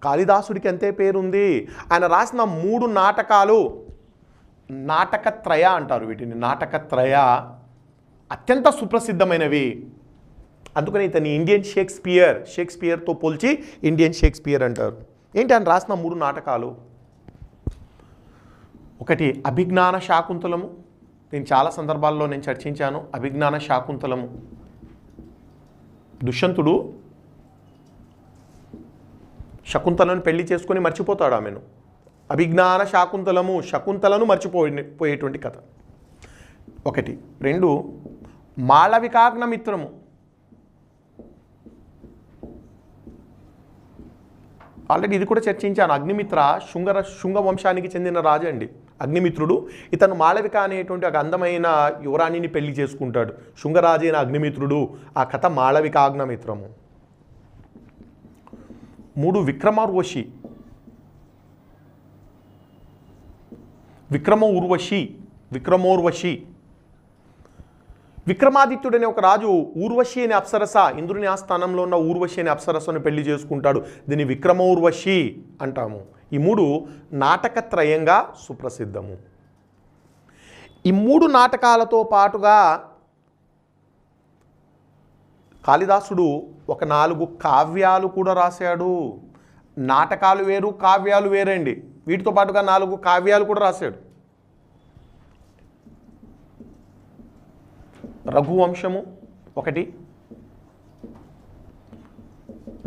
కాళిదాసుడికి అంతే పేరుంది. ఆయన రాసిన 3 నాటకాలు నాటకత్రయ అంటారు వీటిని. నాటకత్రయ అత్యంత సుప్రసిద్ధమైనవి. అందుకని ఇతని ఇండియన్ షేక్స్పియర్తో పోల్చి ఇండియన్ షేక్స్పియర్ అంటారు. ఏంటి ఆయన రాసిన 3 నాటకాలు? ఒకటి అభిజ్ఞాన శాకుంతలము, నేను చాలా సందర్భాల్లో నేను చర్చించాను. అభిజ్ఞాన శాకుంతలము, దుష్యంతుడు శకుంతలను పెళ్లి చేసుకొని మర్చిపోతాడు ఆమెను. అభిజ్ఞాన శాకుంతలము, శకుంతలను మర్చిపోయేటువంటి కథ ఒకటి. రెండు, మాళవికాగ్న మిత్రము. ఆల్రెడీ ఇది కూడా చర్చించాను. అగ్నిమిత్ర శుంగ వంశానికి చెందిన రాజు అండి అగ్నిమిత్రుడు. ఇతను మాళవిక అనేటువంటి ఒక అందమైన యువరాణిని పెళ్లి చేసుకుంటాడు. శుంగరాజు అయిన అగ్నిమిత్రుడు. ఆ కథ మాళవికాగ్నమిత్రము. మూడు, విక్రమోర్వశి. విక్రమాదిత్యుడనే ఒక రాజు ఊర్వశి అనే అప్సరస, ఇంద్రుని ఆస్థానంలో ఉన్న ఊర్వశి అనే అప్సరసను పెళ్లి చేసుకుంటాడు. దీన్ని విక్రమోర్వశి అంటాము. ఈ మూడు నాటకత్రయంగా సుప్రసిద్ధము. ఈ మూడు నాటకాలతో పాటుగా కాళిదాసుడు ఒక 4 కావ్యాలు కూడా రాశాడు. నాటకాలు వేరు, కావ్యాలు వేరండి. వీటితో పాటుగా 4 కావ్యాలు కూడా రాశాడు. రఘువంశము ఒకటి.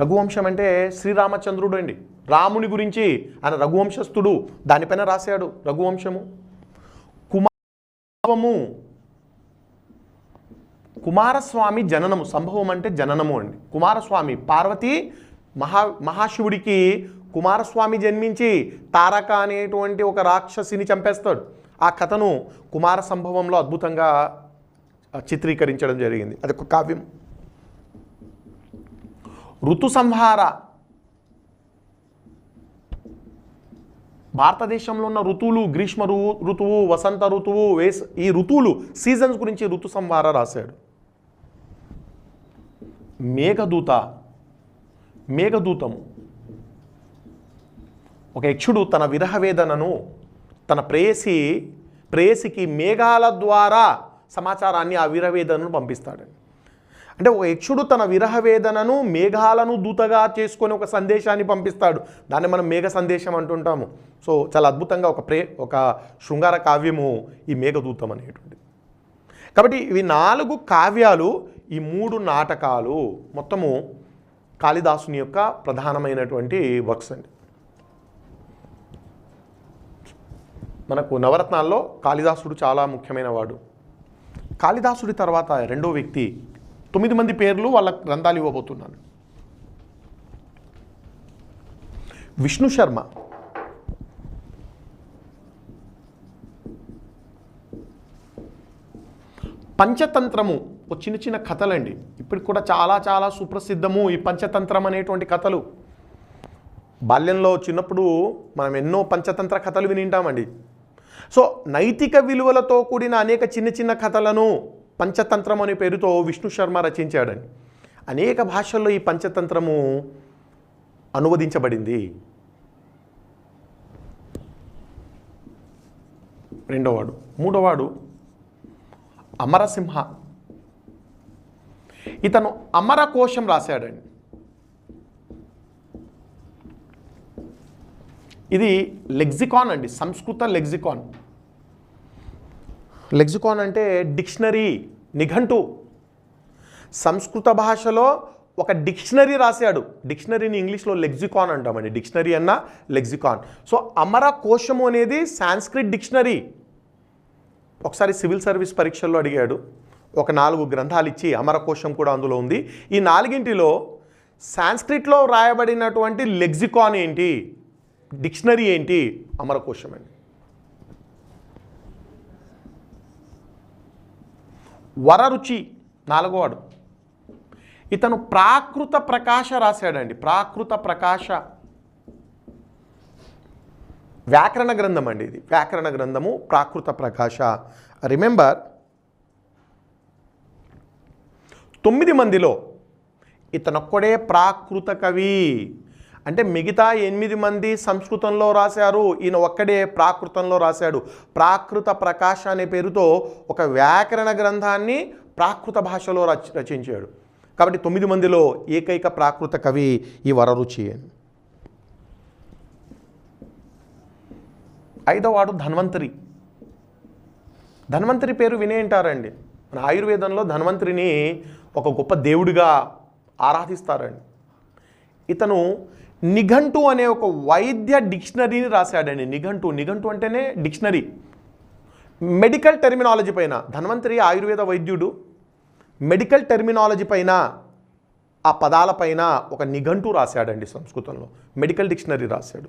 రఘువంశం అంటే శ్రీరామచంద్రుడు అండి, రాముని గురించి ఆయన రఘువంశస్థుడు, దానిపైన రాశాడు రఘువంశము. కుమారస్వామి జననము, సంభవం అంటే జననము అండి. కుమారస్వామి, పార్వతి మహాశివుడికి కుమారస్వామి జన్మించి తారక అనేటువంటి ఒక రాక్షసిని చంపేస్తాడు. ఆ కథను కుమార సంభవంలో అద్భుతంగా చిత్రీకరించడం జరిగింది. అదొక కావ్యం. ఋతు సంహార, భారతదేశంలో ఉన్న ఋతువులు, గ్రీష్మ ఋతువు, వసంత ఋతువు, ఈ ఋతువులు, సీజన్స్ గురించి ఋతు సంహార రాశాడు. మేఘదూతము, ఒక యక్షుడు తన విరహవేదనను తన ప్రేయసికి మేఘాల ద్వారా సమాచారాన్ని, ఆ విరహవేదనను పంపిస్తాడు. అంటే ఒక యక్షుడు తన విరహవేదనను మేఘాలను దూతగా చేసుకొని ఒక సందేశాన్ని పంపిస్తాడు. దాన్ని మనం మేఘ సందేశం అంటుంటాము. సో చాలా అద్భుతంగా ఒక శృంగార కావ్యము ఈ మేఘదూతం అనేటువంటిది. కాబట్టి ఇవి 4 కావ్యాలు, ఈ 3 నాటకాలు మొత్తము కాళిదాసుని యొక్క ప్రధానమైనటువంటి వర్క్స్ అండి. మనకు నవరత్నాల్లో కాళిదాసుడు చాలా ముఖ్యమైన వాడు. కాళిదాసుడి తర్వాత రెండో వ్యక్తి, 9 మంది పేర్లు, వాళ్ళ గ్రంథాలు ఇవ్వబోతున్నాను. విష్ణు శర్మ. పంచతంత్రము, చిన్న చిన్న కథలండి. ఇప్పటికి కూడా చాలా చాలా సుప్రసిద్ధము ఈ పంచతంత్రం అనేటువంటి కథలు. బాల్యంలో చిన్నప్పుడు మనం ఎన్నో పంచతంత్ర కథలు వినింటామండి. సో నైతిక విలువలతో కూడిన అనేక చిన్న చిన్న కథలను పంచతంత్రం అనే పేరుతో విష్ణు శర్మ రచించాడండి. అనేక భాషల్లో ఈ పంచతంత్రము అనువదించబడింది. రెండోవాడు. మూడోవాడు అమరసింహ. ఇతను అమరకోశం రాశాడండి. ఇది లెక్సికాన్ అండి, సంస్కృత లెక్సికాన్. లెక్సికాన్ అంటే డిక్షనరీ, నిఘంటు. సంస్కృత భాషలో ఒక డిక్షనరీ రాశాడు. డిక్షనరీని ఇంగ్లీష్లో లెక్సికాన్ అంటామండి. డిక్షనరీ అన్న లెక్సికాన్. సో అమరకోశము అనేది సాంస్క్రిట్ డిక్షనరీ. ఒకసారి సివిల్ సర్వీస్ పరీక్షల్లో అడిగాడు. ఒక 4 గ్రంథాలు ఇచ్చి అమరకోశం కూడా అందులో ఉంది. ఈ 4గింటిలో సాంస్క్రిట్లో రాయబడినటువంటి లెక్సికాన్ ఏంటి, డిక్షనరీ ఏంటి? అమరకోశం అండి. వరరుచి 4వవాడు. ఇతను ప్రాకృత ప్రకాశ రాశాడండి. ప్రాకృత ప్రకాశ వ్యాకరణ గ్రంథం అండి. ఇది వ్యాకరణ గ్రంథము, ప్రాకృత ప్రకాశ. రిమెంబర్, 9 మందిలో ఇతనొక్కడే ప్రాకృత కవి. అంటే మిగతా 8 మంది సంస్కృతంలో రాశారు, ఈయన ఒక్కడే ప్రాకృతంలో రాశాడు. ప్రాకృత ప్రకాశ అనే పేరుతో ఒక వ్యాకరణ గ్రంథాన్ని ప్రాకృత భాషలో రచించాడు. కాబట్టి 9 మందిలో ఏకైక ప్రాకృత కవి ఈ వరరుచి. ఐదవ వాడు ధన్వంతరి. ధన్వంతరి పేరు వినే ఉంటారండి. మన ఆయుర్వేదంలో ధన్వంతరిని ఒక గొప్ప దేవుడిగా ఆరాధిస్తారండి. ఇతను నిఘంటు అనే ఒక వైద్య డిక్షనరీని రాశాడండి. నిఘంటు అంటేనే డిక్షనరీ, మెడికల్ టెర్మినాలజీ పైన. ధన్వంతరి ఆయుర్వేద వైద్యుడు. మెడికల్ టెర్మినాలజీ పైన, ఆ పదాలపైన ఒక నిఘంటు రాశాడండి. సంస్కృతంలో మెడికల్ డిక్షనరీ రాశాడు.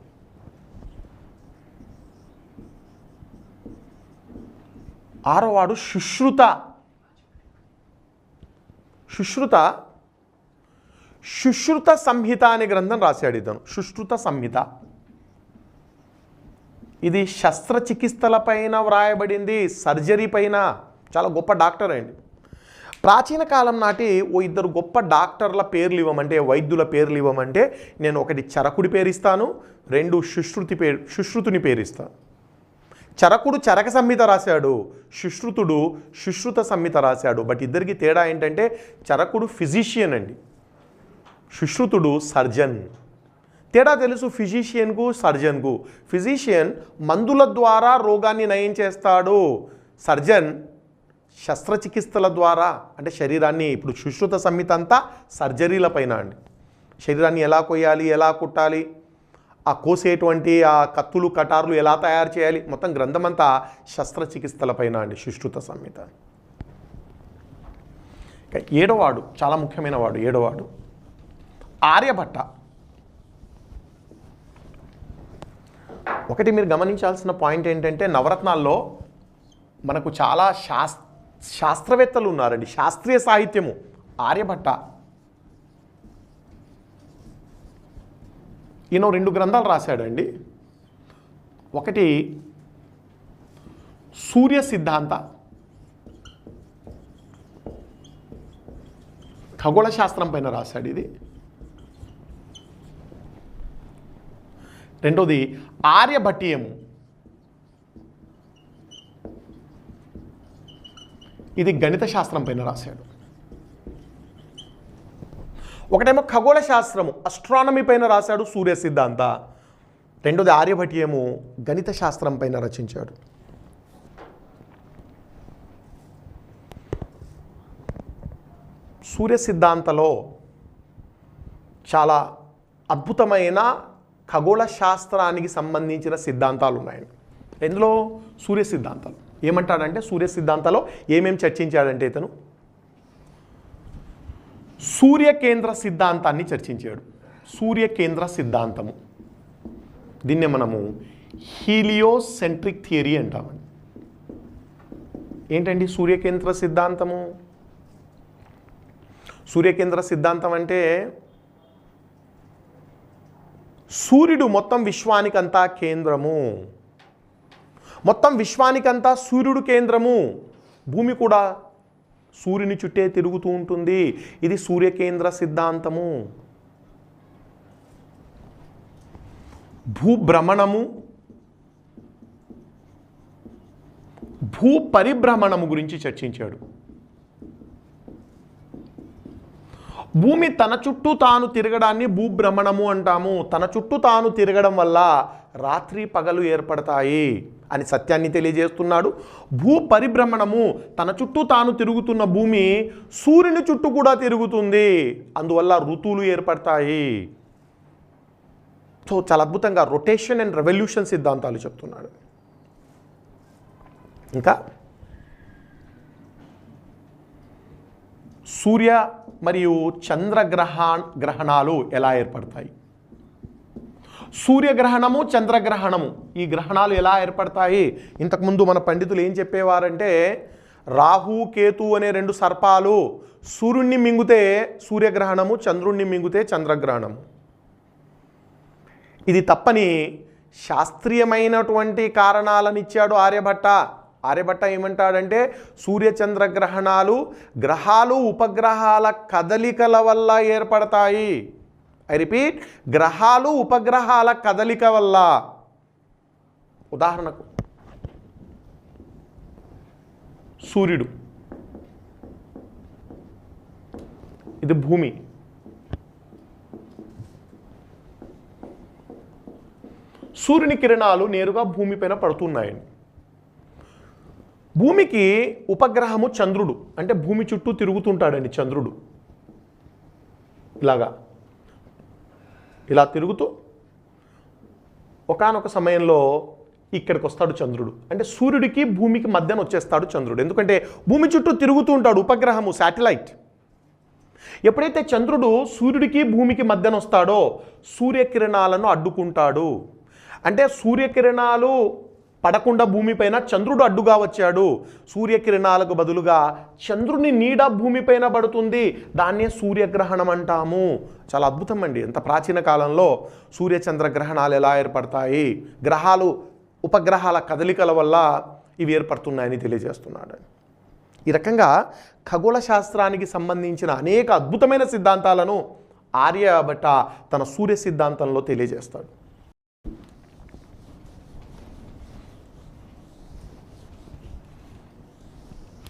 ఆరవవాడు సుశ్రుత. సుశ్రుత సంహిత అనే గ్రంథం రాశాడు ఇతను. సుశ్రుత సంహిత ఇది శస్త్రచికిత్సల పైన వ్రాయబడింది, సర్జరీ పైన. చాలా గొప్ప డాక్టర్ అండి. ప్రాచీన కాలం నాటి ఓ ఇద్దరు గొప్ప డాక్టర్ల పేర్లు ఇవ్వమంటే, వైద్యుల పేర్లు ఇవ్వమంటే, నేను ఒకటి చరకుడి పేరిస్తాను, రెండు సుశ్రుతుని పేరిస్తాను. చరకుడు చరక సంహిత రాశాడు, సుశ్రుతుడు సుశ్రుత సంహిత రాశాడు. బట్ ఇద్దరికి తేడా ఏంటంటే, చరకుడు ఫిజిషియన్ అండి, సుశ్రుతుడు సర్జన్. తేడా తెలుసు ఫిజిషియన్కు, సర్జన్కు. ఫిజిషియన్ మందుల ద్వారా రోగాన్ని నయం చేస్తాడు, సర్జన్ శస్త్రచికిత్సల ద్వారా, అంటే శరీరాన్ని. ఇప్పుడు సుశ్రుత సంహిత అంతా సర్జరీల పైన అండి. శరీరాన్ని ఎలా కొయ్యాలి, ఎలా కుట్టాలి, ఆ కోసేటువంటి ఆ కత్తులు కటార్లు ఎలా తయారు చేయాలి, మొత్తం గ్రంథమంతా శస్త్రచికిత్సల పైన అండి, సుశ్రుత సంహిత. ఏడోవాడు చాలా ముఖ్యమైన వాడు. ఏడోవాడు ఆర్యభట్ట. ఒకటి మీరు గమనించాల్సిన పాయింట్ ఏంటంటే, నవరత్నాల్లో మనకు చాలా శాస్త్రవేత్తలు ఉన్నారండి. శాస్త్రీయ సాహిత్యము ఆర్యభట్ట. ఈయన 2 గ్రంథాలు రాశాడండి. ఒకటి సూర్య సిద్ధాంత, ఖగోళ శాస్త్రం పైన రాశాడు ఇది. రెండోది ఆర్యభట్టీయము, ఇది గణిత శాస్త్రం పైన రాశాడు. ఒకటేమో ఖగోళ శాస్త్రము, అస్ట్రానమీ పైన రాశాడు సూర్య సిద్ధాంత. రెండోది ఆర్యభట్టీయము, గణిత శాస్త్రం పైన రచించాడు. సూర్య సిద్ధాంతలో చాలా అద్భుతమైన ఖగోళ శాస్త్రానికి సంబంధించిన సిద్ధాంతాలు ఉన్నాయండి. ఎందులో సూర్య సిద్ధాంతాలు ఏమంటాడంటే, సూర్య సిద్ధాంతాలో ఏమేమి చర్చించాడంటే, ఇతను సూర్యకేంద్ర సిద్ధాంతాన్ని చర్చించాడు. సూర్యకేంద్ర సిద్ధాంతము, దీన్నే మనము హీలియోసెంట్రిక్ థియరీ అంటామండి. ఏంటండి సూర్యకేంద్ర సిద్ధాంతము? సూర్యకేంద్ర సిద్ధాంతం అంటే, సూర్యుడు మొత్తం విశ్వానికంతా కేంద్రము, మొత్తం విశ్వానికంతా సూర్యుడు కేంద్రము, భూమి కూడా సూర్యుని చుట్టే తిరుగుతూ ఉంటుంది. ఇది సూర్యకేంద్ర సిద్ధాంతము. భూభ్రమణము, భూ పరిభ్రమణము గురించి చర్చించాడు. భూమి తన చుట్టూ తాను తిరగడాన్ని భూభ్రమణము అంటాము. తన చుట్టూ తాను తిరగడం వల్ల రాత్రి పగలు ఏర్పడతాయి అని సత్యాన్ని తెలియజేస్తున్నాడు. భూ పరిభ్రమణము, తన చుట్టూ తాను తిరుగుతున్న భూమి సూర్యుని చుట్టూ కూడా తిరుగుతుంది, అందువల్ల ఋతువులు ఏర్పడతాయి. సో చాలా అద్భుతంగా రొటేషన్ అండ్ రెవల్యూషన్ సిద్ధాంతాలు చెప్తున్నాడు. ఇంకా సూర్య మరియు గ్రహణాలు ఎలా ఏర్పడతాయి, సూర్యగ్రహణము చంద్రగ్రహణము ఈ గ్రహణాలు ఎలా ఏర్పడతాయి. ఇంతకుముందు మన పండితులు ఏం చెప్పేవారంటే, రాహు కేతు అనే 2 సర్పాలు సూర్యుడిని మింగితే సూర్యగ్రహణము, చంద్రుణ్ణి మింగితే చంద్రగ్రహణము. ఇది తప్పని శాస్త్రీయమైనటువంటి కారణాలను ఇచ్చాడు ఆర్యభట్ట. ఆర్యభట్ట ఏమంటాడంటే, సూర్యచంద్రగ్రహణాలు గ్రహాలు ఉపగ్రహాల కదలికల వల్ల ఏర్పడతాయి. ఐ రిపీట్, గ్రహాలు ఉపగ్రహాల కదలిక వల్ల. ఉదాహరణకు సూర్యుడు, ఇది భూమి, సూర్యుని కిరణాలు నేరుగా భూమిపైన పడుతున్నాయని. భూమికి ఉపగ్రహము చంద్రుడు, అంటే భూమి చుట్టూ తిరుగుతుంటాడండి చంద్రుడు. ఇలా తిరుగుతూ ఒకానొక సమయంలో ఇక్కడికి వస్తాడు చంద్రుడు. అంటే సూర్యుడికి భూమికి మధ్యన వచ్చేస్తాడు చంద్రుడు. ఎందుకంటే భూమి చుట్టూ తిరుగుతూ ఉంటాడు ఉపగ్రహము, శాటిలైట్. ఎప్పుడైతే చంద్రుడు సూర్యుడికి భూమికి మధ్యన వస్తాడో సూర్యకిరణాలను అడ్డుకుంటాడు. అంటే సూర్యకిరణాలు పడకుండా భూమిపైన చంద్రుడు అడ్డుగా వచ్చాడు. సూర్యకిరణాలకు బదులుగా చంద్రుని నీడ భూమిపైన పడుతుంది. దాన్నే సూర్యగ్రహణం అంటాము. చాలా అద్భుతం అండి. ఎంత ప్రాచీన కాలంలో సూర్యచంద్ర గ్రహణాలు ఎలా ఏర్పడతాయి, గ్రహాలు ఉపగ్రహాల కదలికల వల్ల ఇవి ఏర్పడుతున్నాయని తెలియజేస్తున్నాడు. ఈ రకంగా ఖగోళ శాస్త్రానికి సంబంధించిన అనేక అద్భుతమైన సిద్ధాంతాలను ఆర్యభట్ట తన సూర్య సిద్ధాంతంలో తెలియజేస్తాడు.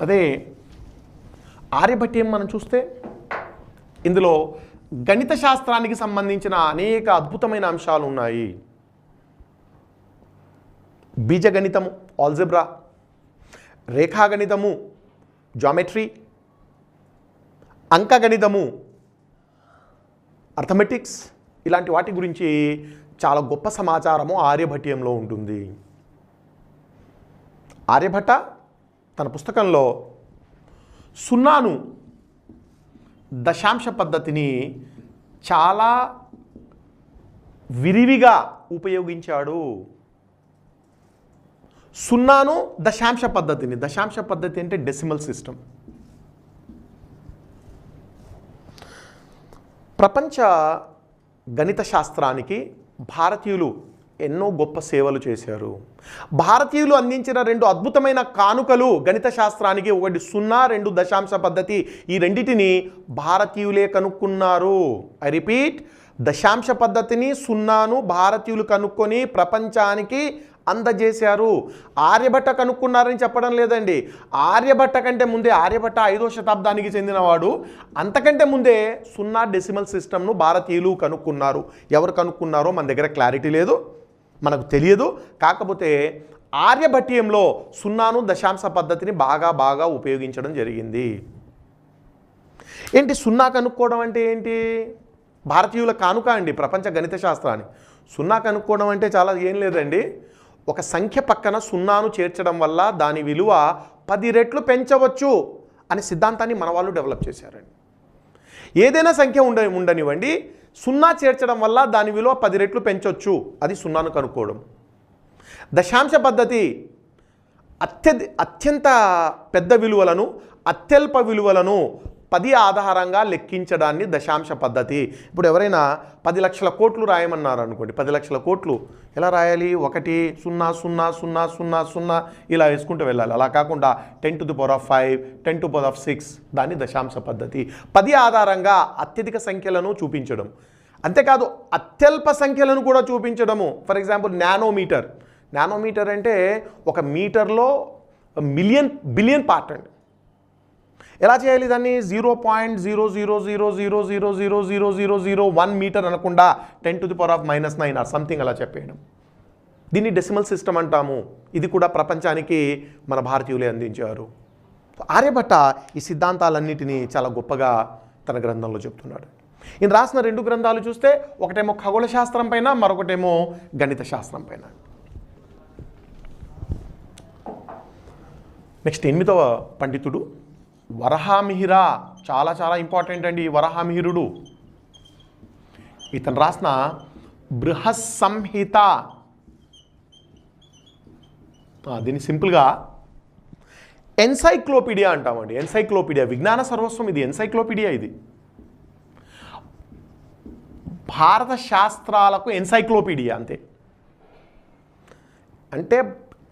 అదే ఆర్యభట్యం మనం చూస్తే ఇందులో గణిత శాస్త్రానికి సంబంధించిన అనేక అద్భుతమైన అంశాలు ఉన్నాయి. బీజగణితము, ఆల్జెబ్రా, రేఖాగణితము, జామెట్రీ, అంకగణితము, అర్థమెటిక్స్, ఇలాంటి వాటి గురించి చాలా గొప్ప సమాచారము ఆర్యభట్యంలో ఉంటుంది. ఆర్యభట్ట తన పుస్తకంలో సున్నాను, దశాంశ పద్ధతిని చాలా విరివిగా ఉపయోగించాడు. సున్నాను, దశాంశ పద్ధతిని. దశాంశ పద్ధతి అంటే డెసిమల్ సిస్టమ్. ప్రపంచ గణిత శాస్త్రానికి భారతీయులు ఎన్నో గొప్ప సేవలు చేశారు. భారతీయులు అందించిన రెండు అద్భుతమైన కానుకలు గణిత శాస్త్రానికి, ఒకటి సున్నా, రెండు దశాంశ పద్ధతి. ఈ రెండిటిని భారతీయులే కనుక్కున్నారు. ఐ రిపీట్, దశాంశ పద్ధతిని, సున్నాను భారతీయులు కనుక్కొని ప్రపంచానికి అందజేశారు. ఆర్యభట్ట కనుక్కున్నారని చెప్పడం లేదండి. ఆర్యభట్ట కంటే ముందే, ఆర్యభట్ట 5వ శతాబ్దానికి చెందినవాడు, అంతకంటే ముందే సున్నా డెసిమల్ సిస్టమ్ను భారతీయులు కనుక్కున్నారు. ఎవరు కనుక్కున్నారో మన దగ్గర క్లారిటీ లేదు, మనకు తెలియదు. కాకపోతే ఆర్యభట్యంలో సున్నాను, దశాంశ పద్ధతిని బాగా ఉపయోగించడం జరిగింది. ఏంటి సున్నా కనుక్కోవడం అంటే ఏంటి? భారతీయుల కానుక అండి ప్రపంచ గణిత శాస్త్రాన్ని. సున్నా కనుక్కోవడం అంటే చాలా ఏం లేదండి. ఒక సంఖ్య పక్కన సున్నాను చేర్చడం వల్ల దాని విలువ 10 రెట్లు పెంచవచ్చు అనే సిద్ధాంతాన్ని మన వాళ్ళు డెవలప్ చేశారండి. ఏదైనా సంఖ్య ఉండనివ్వండి, సున్నా చేర్చడం వల్ల దాని విలువ 10 రెట్లు పెంచవచ్చు. అది సున్నాను కనుక్కోవడం. దశాంశ పద్ధతి అత్యంత పెద్ద విలువలను, అత్యల్ప విలువలను 10 ఆధారంగా లెక్కించడాన్ని దశాంశ పద్ధతి. ఇప్పుడు ఎవరైనా 10 లక్షల కోట్లు రాయమన్నారు అనుకోండి. 10 లక్షల కోట్లు ఎలా రాయాలి? 1 0 0 0 0 0 ఇలా వేసుకుంటూ వెళ్ళాలి. అలా కాకుండా 10⁵, 10⁶, దాన్ని దశాంశ పద్ధతి. 10 ఆధారంగా అత్యధిక సంఖ్యలను చూపించడం, అంతేకాదు అత్యల్ప సంఖ్యలను కూడా చూపించడము. For example nanometre. నానోమీటర్ అంటే ఒక మీటర్లో బిలియన్ పార్ట్ అండి. ఎలా చేయాలి దాన్ని? 0.00000000001 మీటర్ అనకుండా 10⁻⁻9 ఆర్ సంథింగ్ అలా చెప్పేయడం. దీన్ని డెసిమల్ సిస్టమ్ అంటాము. ఇది కూడా ప్రపంచానికి మన భారతీయులే అందించారు. ఆర్యభట్ట ఈ సిద్ధాంతాలన్నిటినీ చాలా గొప్పగా తన గ్రంథంలో చెప్తున్నాడు. ఈయన రాసిన 2 గ్రంథాలు చూస్తే ఒకటేమో ఖగోళ శాస్త్రం పైన, మరొకటేమో గణిత శాస్త్రం పైన. నెక్స్ట్ 8వ పండితుడు వరహామిహిర. చాలా ఇంపార్టెంట్ అండి ఈ వరహామిహిరుడు. ఇతను రాసిన బృహస్సంహిత, దీన్ని సింపుల్గా ఎన్సైక్లోపీడియా అంటామండి. ఎన్సైక్లోపీడియా, విజ్ఞాన సర్వస్వం ఇది. ఎన్సైక్లోపీడియా ఇది భారత శాస్త్రాలకు ఎన్సైక్లోపీడియా అంతే. అంటే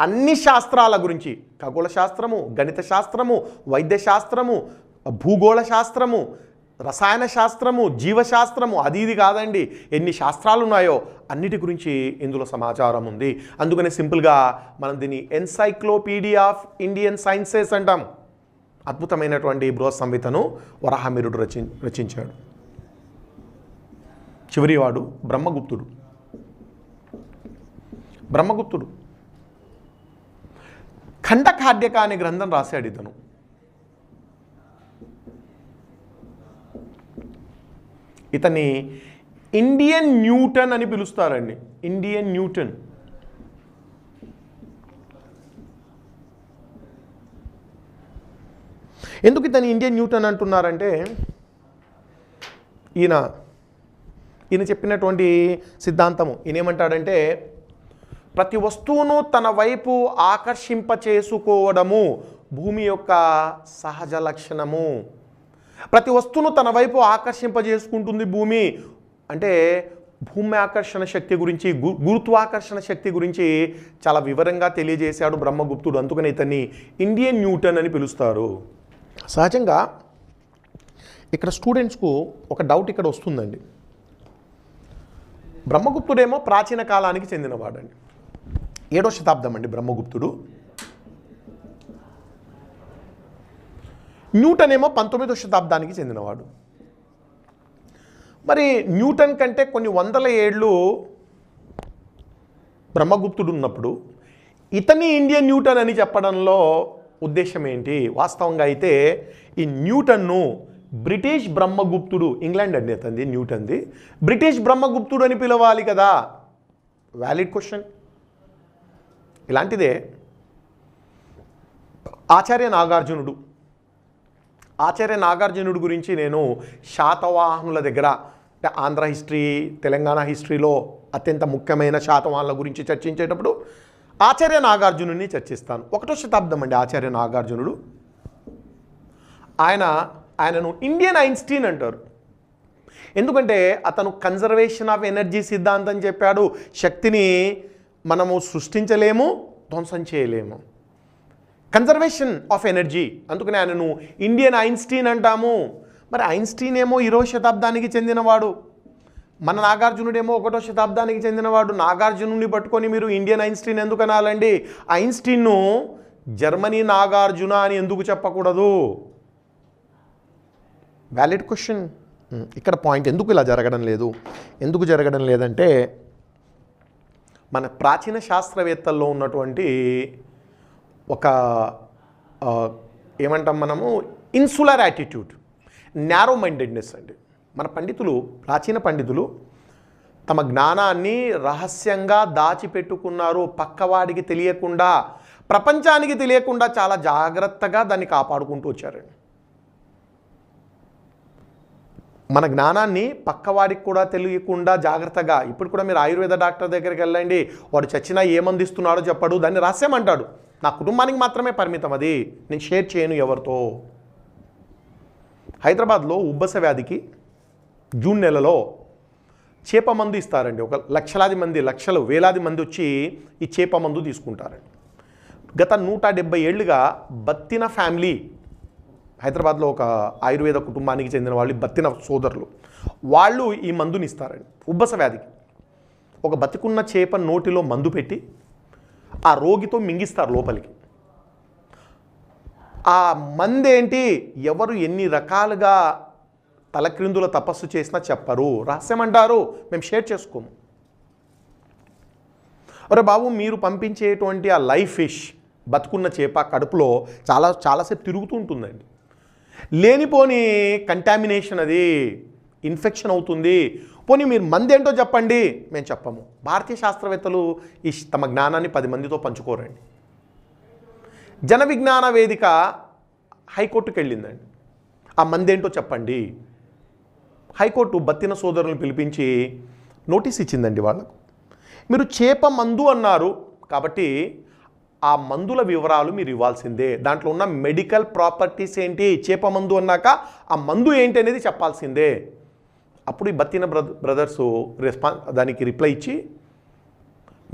అన్ని శాస్త్రాల గురించి, ఖగోళ శాస్త్రము, గణిత శాస్త్రము, వైద్య శాస్త్రము, భూగోళ శాస్త్రము, రసాయన శాస్త్రము, జీవశాస్త్రము, అది ఇది కాదండి, ఎన్ని శాస్త్రాలు ఉన్నాయో అన్నిటి గురించి ఇందులో సమాచారం ఉంది. అందుకని సింపుల్గా మనం దీన్ని ఎన్సైక్లోపీడియా ఆఫ్ ఇండియన్ సైన్సెస్ అంటాం. అద్భుతమైనటువంటి బృహత్ సంహితను వరహామిహిరుడు రచించాడు. చివరివాడు బ్రహ్మగుప్తుడు. బ్రహ్మగుప్తుడు. ఖండకాఢ్యక అనే గ్రంథం రాశాడు ఇతను. ఇతన్ని ఇండియన్ న్యూటన్ అని పిలుస్తారండి. Indian Newton. ఎందుకు ఇతను ఇండియన్ న్యూటన్ అంటున్నారంటే ఈయన చెప్పినటువంటి సిద్ధాంతము. ఈయన ఏమంటాడంటే ప్రతి వస్తువును తన వైపు ఆకర్షింప చేసుకోవడము భూమి యొక్క సహజ లక్షణము. ప్రతి వస్తువును తన వైపు ఆకర్షింపజేసుకుంటుంది భూమి. అంటే భూమి ఆకర్షణ శక్తి గురించి, గురుత్వాకర్షణ శక్తి గురించి చాలా వివరంగా తెలియజేశాడు బ్రహ్మగుప్తుడు. అందుకని ఇతన్ని ఇండియన్ న్యూటన్ అని పిలుస్తారు. సహజంగా ఇక్కడ స్టూడెంట్స్కు ఒక డౌట్ ఇక్కడ వస్తుందండి. బ్రహ్మగుప్తుడేమో ప్రాచీన కాలానికి చెందినవాడండి. 7వ శతాబ్దం అండి బ్రహ్మగుప్తుడు. న్యూటన్ ఏమో 19వ శతాబ్దానికి చెందినవాడు. మరి న్యూటన్ కంటే కొన్ని వందల ఏళ్ళు బ్రహ్మగుప్తుడు ఉన్నప్పుడు ఇతని ఇండియన్ న్యూటన్ అని చెప్పడంలో ఉద్దేశం ఏంటి? వాస్తవంగా అయితే ఈ న్యూటన్ను బ్రిటిష్ బ్రహ్మగుప్తుడు, ఇంగ్లాండ్ అండి అతనిది, న్యూటన్ది, బ్రిటిష్ బ్రహ్మగుప్తుడు అని పిలవాలి కదా. Valid question. ఇలాంటిదే ఆచార్య నాగార్జునుడు గురించి నేను శాతవాహనుల దగ్గర, అంటే ఆంధ్ర హిస్టరీ, తెలంగాణ హిస్టరీలో అత్యంత ముఖ్యమైన శాతవాహనుల గురించి చర్చించేటప్పుడు ఆచార్య నాగార్జునుడిని చర్చిస్తాను. 1వ శతాబ్దం అండి ఆచార్య నాగార్జునుడు. ఆయనను ఇండియన్ ఐన్స్టీన్ అంటారు. ఎందుకంటే అతను కన్జర్వేషన్ ఆఫ్ ఎనర్జీ సిద్ధాంతం చెప్పాడు. శక్తిని మనము సృష్టించలేము, ధ్వంసం చేయలేము. Conservation of energy. అందుకని ఆయనను ఇండియన్ ఐన్స్టీన్ అంటాము. మరి ఐన్స్టీన్ ఏమో 20వ శతాబ్దానికి చెందినవాడు, మన నాగార్జునుడేమో 1వ శతాబ్దానికి చెందినవాడు. నాగార్జునుడిని పట్టుకొని మీరు ఇండియన్ ఐన్స్టీన్ ఎందుకు అనాలండి? ఐన్స్టీన్ను జర్మనీ నాగార్జున అని ఎందుకు చెప్పకూడదు? Valid question. ఇక్కడ పాయింట్ ఎందుకు ఇలా జరగడం లేదు? ఎందుకు జరగడం లేదంటే మన ప్రాచీన శాస్త్రవేత్తల్లో ఉన్నటువంటి ఒక ఏమంటాం మనము, ఇన్సులర్ యాటిట్యూడ్, న్యారో మైండెడ్నెస్ అండి. మన పండితులు, ప్రాచీన పండితులు తమ జ్ఞానాన్ని రహస్యంగా దాచిపెట్టుకున్నారు. పక్కవాడికి తెలియకుండా, ప్రపంచానికి తెలియకుండా చాలా జాగ్రత్తగా దాన్ని కాపాడుకుంటూ వచ్చారండి. మన జ్ఞానాన్ని పక్కవాడికి కూడా తెలియకుండా జాగ్రత్తగా, ఇప్పుడు కూడా మీరు ఆయుర్వేద డాక్టర్ దగ్గరికి వెళ్ళండి, వాడు చచ్చినా ఏమందిస్తున్నాడో చెప్పాడు, దాన్ని రహస్యం అంటాడు. నా కుటుంబానికి మాత్రమే పరిమితం, అది నేను షేర్ చేయను ఎవరితో. హైదరాబాద్లో ఉబ్బస వ్యాధికి జూన్ నెలలో చేప మందు ఇస్తారండి. ఒక లక్షలాది మంది, లక్షలు వేలాది మంది వచ్చి ఈ చేప మందు తీసుకుంటారండి. గత 170 ఏళ్ళుగా బత్తిన ఫ్యామిలీ, హైదరాబాద్లో ఒక ఆయుర్వేద కుటుంబానికి చెందిన వాళ్ళు, బత్తిన సోదరులు, వాళ్ళు ఈ మందుని ఇస్తారండి ఉబ్బస వ్యాధికి. ఒక బతికున్న చేప నోటిలో మందు పెట్టి ఆ రోగితో మింగిస్తారు లోపలికి. ఆ మందేంటి, ఎవరు ఎన్ని రకాలుగా తలక్రిందుల తపస్సు చేసినా చెప్పరు, రహస్యం అంటారు, మేము షేర్ చేసుకోము. అరే బాబు, మీరు పంపించేటువంటి ఆ లైవ్ ఫిష్, బతుకున్న చేప కడుపులో చాలాసేపు తిరుగుతూ ఉంటుందండి. లేనిపోని కంటామినేషన్, అది ఇన్ఫెక్షన్ అవుతుంది. పోనీ మీరు మంది ఏంటో చెప్పండి, మేము చెప్పము. భారతీయ శాస్త్రవేత్తలు తమ జ్ఞానాన్ని 10 మందితో పంచుకోరండి. జన విజ్ఞాన వేదిక హైకోర్టుకు వెళ్ళిందండి, ఆ మందేంటో చెప్పండి. హైకోర్టు బత్తిన సోదరులను పిలిపించి నోటీస్ ఇచ్చిందండి వాళ్ళకు. మీరు చేప మందు అన్నారు కాబట్టి ఆ మందుల వివరాలు మీరు ఇవ్వాల్సిందే. దాంట్లో ఉన్న మెడికల్ ప్రాపర్టీస్ ఏంటి, చేప మందు అన్నాక ఆ మందు ఏంటి అనేది చెప్పాల్సిందే. అప్పుడు ఈ బత్తిన బ్రదర్స్ దానికి రిప్లై ఇచ్చి,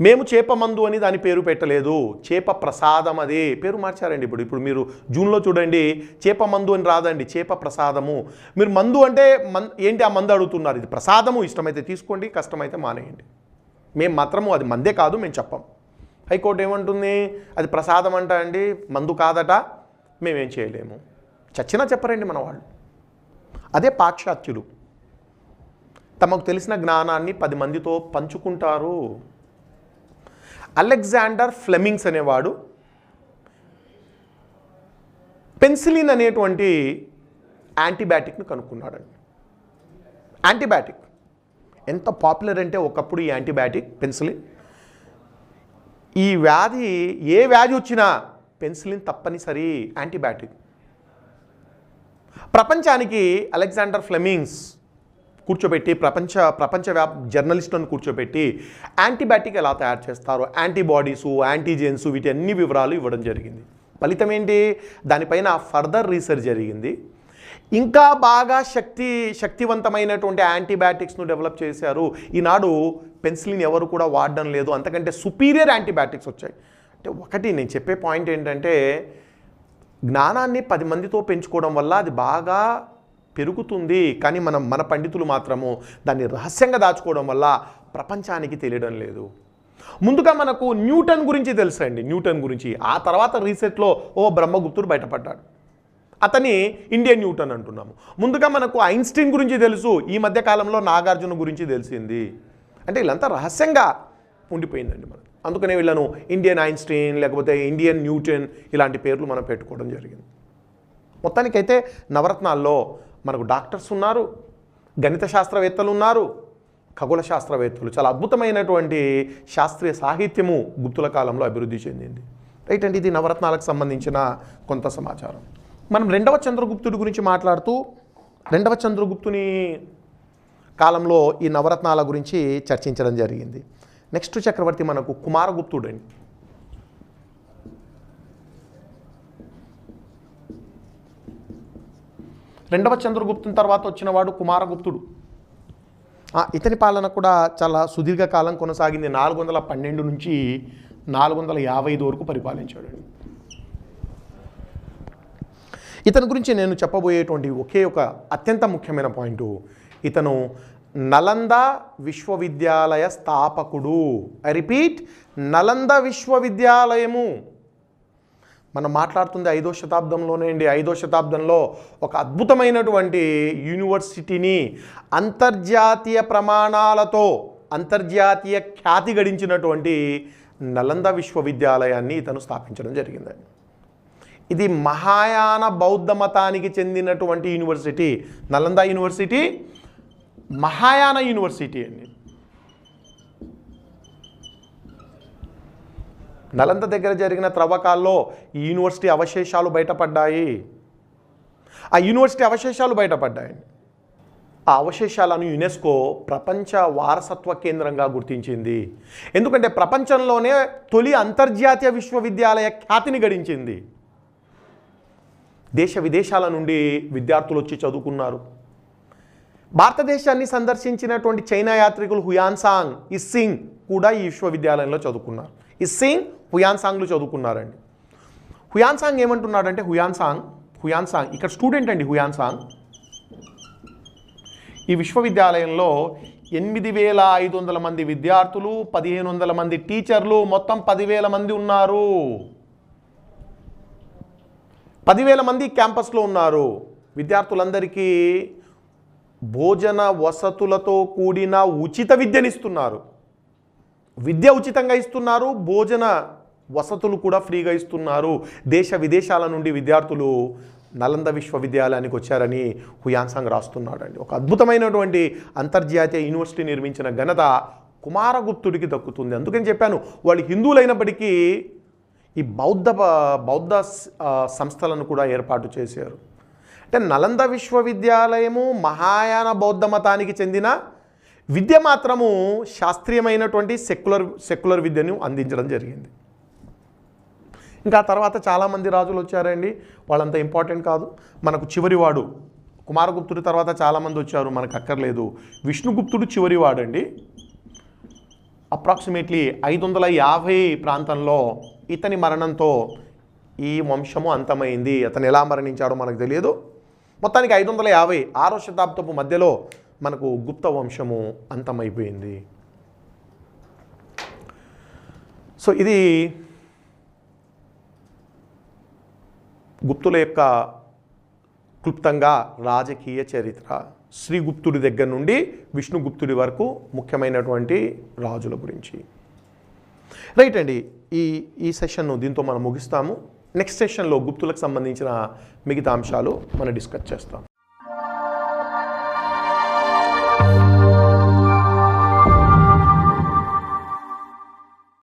మేము చేప మందు అని దాని పేరు పెట్టలేదు, చేప ప్రసాదం, అది పేరు మార్చారండి. ఇప్పుడు మీరు జూన్లో చూడండి, చేప మందు అని రాదండి, చేప ప్రసాదము. మీరు మందు అంటే ఏంటి ఆ మందు అడుగుతున్నారు, ఇది ప్రసాదము, ఇష్టమైతే తీసుకోండి, కష్టమైతే మానేయండి. మేము మాత్రము అది మందే కాదు మేము చెప్పం. హైకోర్టు ఏమంటుంది, అది ప్రసాదం అంట అండి, మందు కాదట, మేమేం చేయలేము. చచ్చినా చెప్పరండి మన వాళ్ళు. అదే పాశ్చాత్యులు, తమకు తెలిసిన జ్ఞానాన్ని 10 మందితో పంచుకుంటారు. అలెగ్జాండర్ ఫ్లెమింగ్స్ అనేవాడు పెన్సిలిన్ అనేటువంటి యాంటీబయాటిక్ను కనుక్కున్నాడండి. యాంటీబయాటిక్ ఎంత పాపులర్ అంటే ఒకప్పుడు ఈ యాంటీబయాటిక్ పెన్సిలిన్, ఈ వ్యాధి ఏ వ్యాధి వచ్చినా పెన్సిలిన్ తప్పనిసరి యాంటీబయాటిక్. ప్రపంచానికి అలెగ్జాండర్ ఫ్లెమింగ్స్ కూర్చోబెట్టి ప్రపంచ జర్నలిస్టులను కూర్చోబెట్టి యాంటీబయాటిక్ ఎలా తయారు చేస్తారో, యాంటీబాడీసు, యాంటీజెన్స్, వీటి అన్ని వివరాలు ఇవ్వడం జరిగింది. ఫలితం ఏంటి? దానిపైన ఫర్దర్ రీసెర్చ్ జరిగింది. ఇంకా బాగా శక్తివంతమైనటువంటి యాంటీబయాటిక్స్ను డెవలప్ చేశారు. ఈనాడు పెన్సిలిన్ ఎవరు కూడా వాడడం లేదు, అంతకంటే సుపీరియర్ యాంటీబయాటిక్స్ వచ్చాయి. అంటే ఒకటి నేను చెప్పే పాయింట్ ఏంటంటే, జ్ఞానాన్ని 10 మందితో పెంచుకోవడం వల్ల అది బాగా పెరుగుతుంది, కానీ మన పండితులు మాత్రము దాన్ని రహస్యంగా దాచుకోవడం వల్ల ప్రపంచానికి తెలియడం లేదు. ముందుగా మనకు న్యూటన్ గురించి తెలుసండి, న్యూటన్ గురించి. ఆ తర్వాత రీసెర్చ్లో బ్రహ్మగుప్తుడు బయటపడ్డాడు, అతని ఇండియన్ న్యూటన్ అంటున్నాము. ముందుగా మనకు ఐన్స్టీన్ గురించి తెలుసు, ఈ మధ్య కాలంలో నాగార్జున గురించి తెలిసింది. అంటే వీళ్ళంతా రహస్యంగా ఉండిపోయిందండి మనం. అందుకనే వీళ్ళను ఇండియన్ ఐన్స్టీన్ లేకపోతే ఇండియన్ న్యూటన్ ఇలాంటి పేర్లు మనం పెట్టుకోవడం జరిగింది. మొత్తానికైతే నవరత్నాల్లో మనకు డాక్టర్స్ ఉన్నారు, గణిత శాస్త్రవేత్తలు ఉన్నారు, ఖగోళ శాస్త్రవేత్తలు. చాలా అద్భుతమైనటువంటి శాస్త్రీయ సాహిత్యము గుప్తుల కాలంలో అభివృద్ధి చెందింది. రైట్ అండి, ఇది నవరత్నాలకు సంబంధించిన కొంత సమాచారం. మనం 2వ చంద్రగుప్తుడి గురించి మాట్లాడుతూ 2వ చంద్రగుప్తుని కాలంలో ఈ నవరత్నాల గురించి చర్చించడం జరిగింది. నెక్స్ట్ చక్రవర్తి మనకు కుమారగుప్తుడు అండి. రెండవ చంద్రగుప్తుని తర్వాత వచ్చినవాడు కుమారగుప్తుడు. ఇతని పాలన కూడా చాలా సుదీర్ఘకాలం కొనసాగింది. 412 నుంచి 455 వరకు పరిపాలించాడండి. ఇతని గురించి నేను చెప్పబోయేటువంటి ఒకే ఒక అత్యంత ముఖ్యమైన పాయింట్, ఇతను నలంద విశ్వవిద్యాలయ స్థాపకుడు. ఐ రిపీట్, నలంద విశ్వవిద్యాలయము. మనం మాట్లాడుతుంది 5వ శతాబ్దంలోనే అండి. 5వ శతాబ్దంలో ఒక అద్భుతమైనటువంటి యూనివర్సిటీని అంతర్జాతీయ ప్రమాణాలతో అంతర్జాతీయ ఖ్యాతి గడించినటువంటి నలంద విశ్వవిద్యాలయాన్ని ఇతను స్థాపించడం జరిగిందండి. ఇది మహాయాన బౌద్ధ మతానికి చెందినటువంటి university. Nalanda university Mahayana university అండి. నలంద దగ్గర జరిగిన త్రవ్వకాల్లో ఈ యూనివర్సిటీ అవశేషాలు బయటపడ్డాయి. ఆ యూనివర్సిటీ అవశేషాలు బయటపడ్డాయండి. ఆ అవశేషాలను యునెస్కో ప్రపంచ వారసత్వ కేంద్రంగా గుర్తించింది. ఎందుకంటే ప్రపంచంలోనే తొలి అంతర్జాతీయ విశ్వవిద్యాలయ ఖ్యాతిని గడించింది. దేశ విదేశాల నుండి విద్యార్థులు వచ్చి చదువుకున్నారు. భారతదేశాన్ని సందర్శించినటువంటి చైనా యాత్రికులు హుయాన్సాంగ్, ఇస్సింగ్ కూడా ఈ విశ్వవిద్యాలయంలో చదువుకున్నారు. ఇస్సింగ్, హుయాన్సాంగ్లు చదువుకున్నారండి. హుయాన్సాంగ్ ఏమంటున్నాడంటే, హుయాన్సాంగ్ ఇక్కడ స్టూడెంట్ అండి. హుయాన్సాంగ్ ఈ విశ్వవిద్యాలయంలో 8500 మంది విద్యార్థులు, 1500 మంది టీచర్లు, మొత్తం 10,000 మంది ఉన్నారు. 10,000 మంది క్యాంపస్లో ఉన్నారు. విద్యార్థులందరికీ భోజన వసతులతో కూడిన ఉచిత విద్యనిస్తున్నారు. విద్య ఉచితంగా ఇస్తున్నారు, భోజన వసతులు కూడా ఫ్రీగా ఇస్తున్నారు. దేశ విదేశాల నుండి విద్యార్థులు నలంద విశ్వవిద్యాలయానికి వచ్చారని హుయాన్సాంగ్ రాస్తున్నాడండి. ఒక అద్భుతమైనటువంటి అంతర్జాతీయ యూనివర్సిటీ నిర్మించిన ఘనత కుమారగుప్తుడికి దక్కుతుంది. అందుకని చెప్పాను, వాళ్ళు హిందువులైనప్పటికీ ఈ బౌద్ధ సంస్థలను కూడా ఏర్పాటు చేశారు. అంటే నలంద విశ్వవిద్యాలయము మహాయాన బౌద్ధ మతానికి చెందిన విద్య మాత్రము శాస్త్రీయమైనటువంటి సెక్యులర్ విద్యను అందించడం జరిగింది. ఇంకా తర్వాత చాలామంది రాజులు వచ్చారండి, వాళ్ళంతా ఇంపార్టెంట్ కాదు. మనకు చివరివాడు కుమారగుప్తుడి తర్వాత చాలామంది వచ్చారు, మనకు అక్కర్లేదు. విష్ణుగుప్తుడు చివరివాడండి. అప్రాక్సిమేట్లీ 550 ప్రాంతంలో ఇతని మరణంతో ఈ వంశము అంతమైంది. అతను ఎలా మరణించాడో మనకు తెలియదు. మొత్తానికి 550 6వ శతాబ్దపు మధ్యలో మనకు గుప్త వంశము అంతమైపోయింది. సో ఇది గుప్తుల యొక్క క్లుప్తంగా రాజకీయ చరిత్ర. శ్రీగుప్తుడి దగ్గర నుండి విష్ణుగుప్తుడి వరకు ముఖ్యమైనటువంటి రాజుల గురించి. రైట్ అండి, ఈ సెషన్ను దీంతో మనం ముగిస్తాము. నెక్స్ట్ సెషన్లో గుప్తులకు సంబంధించిన మిగతా అంశాలు మనం డిస్కస్ చేస్తాం.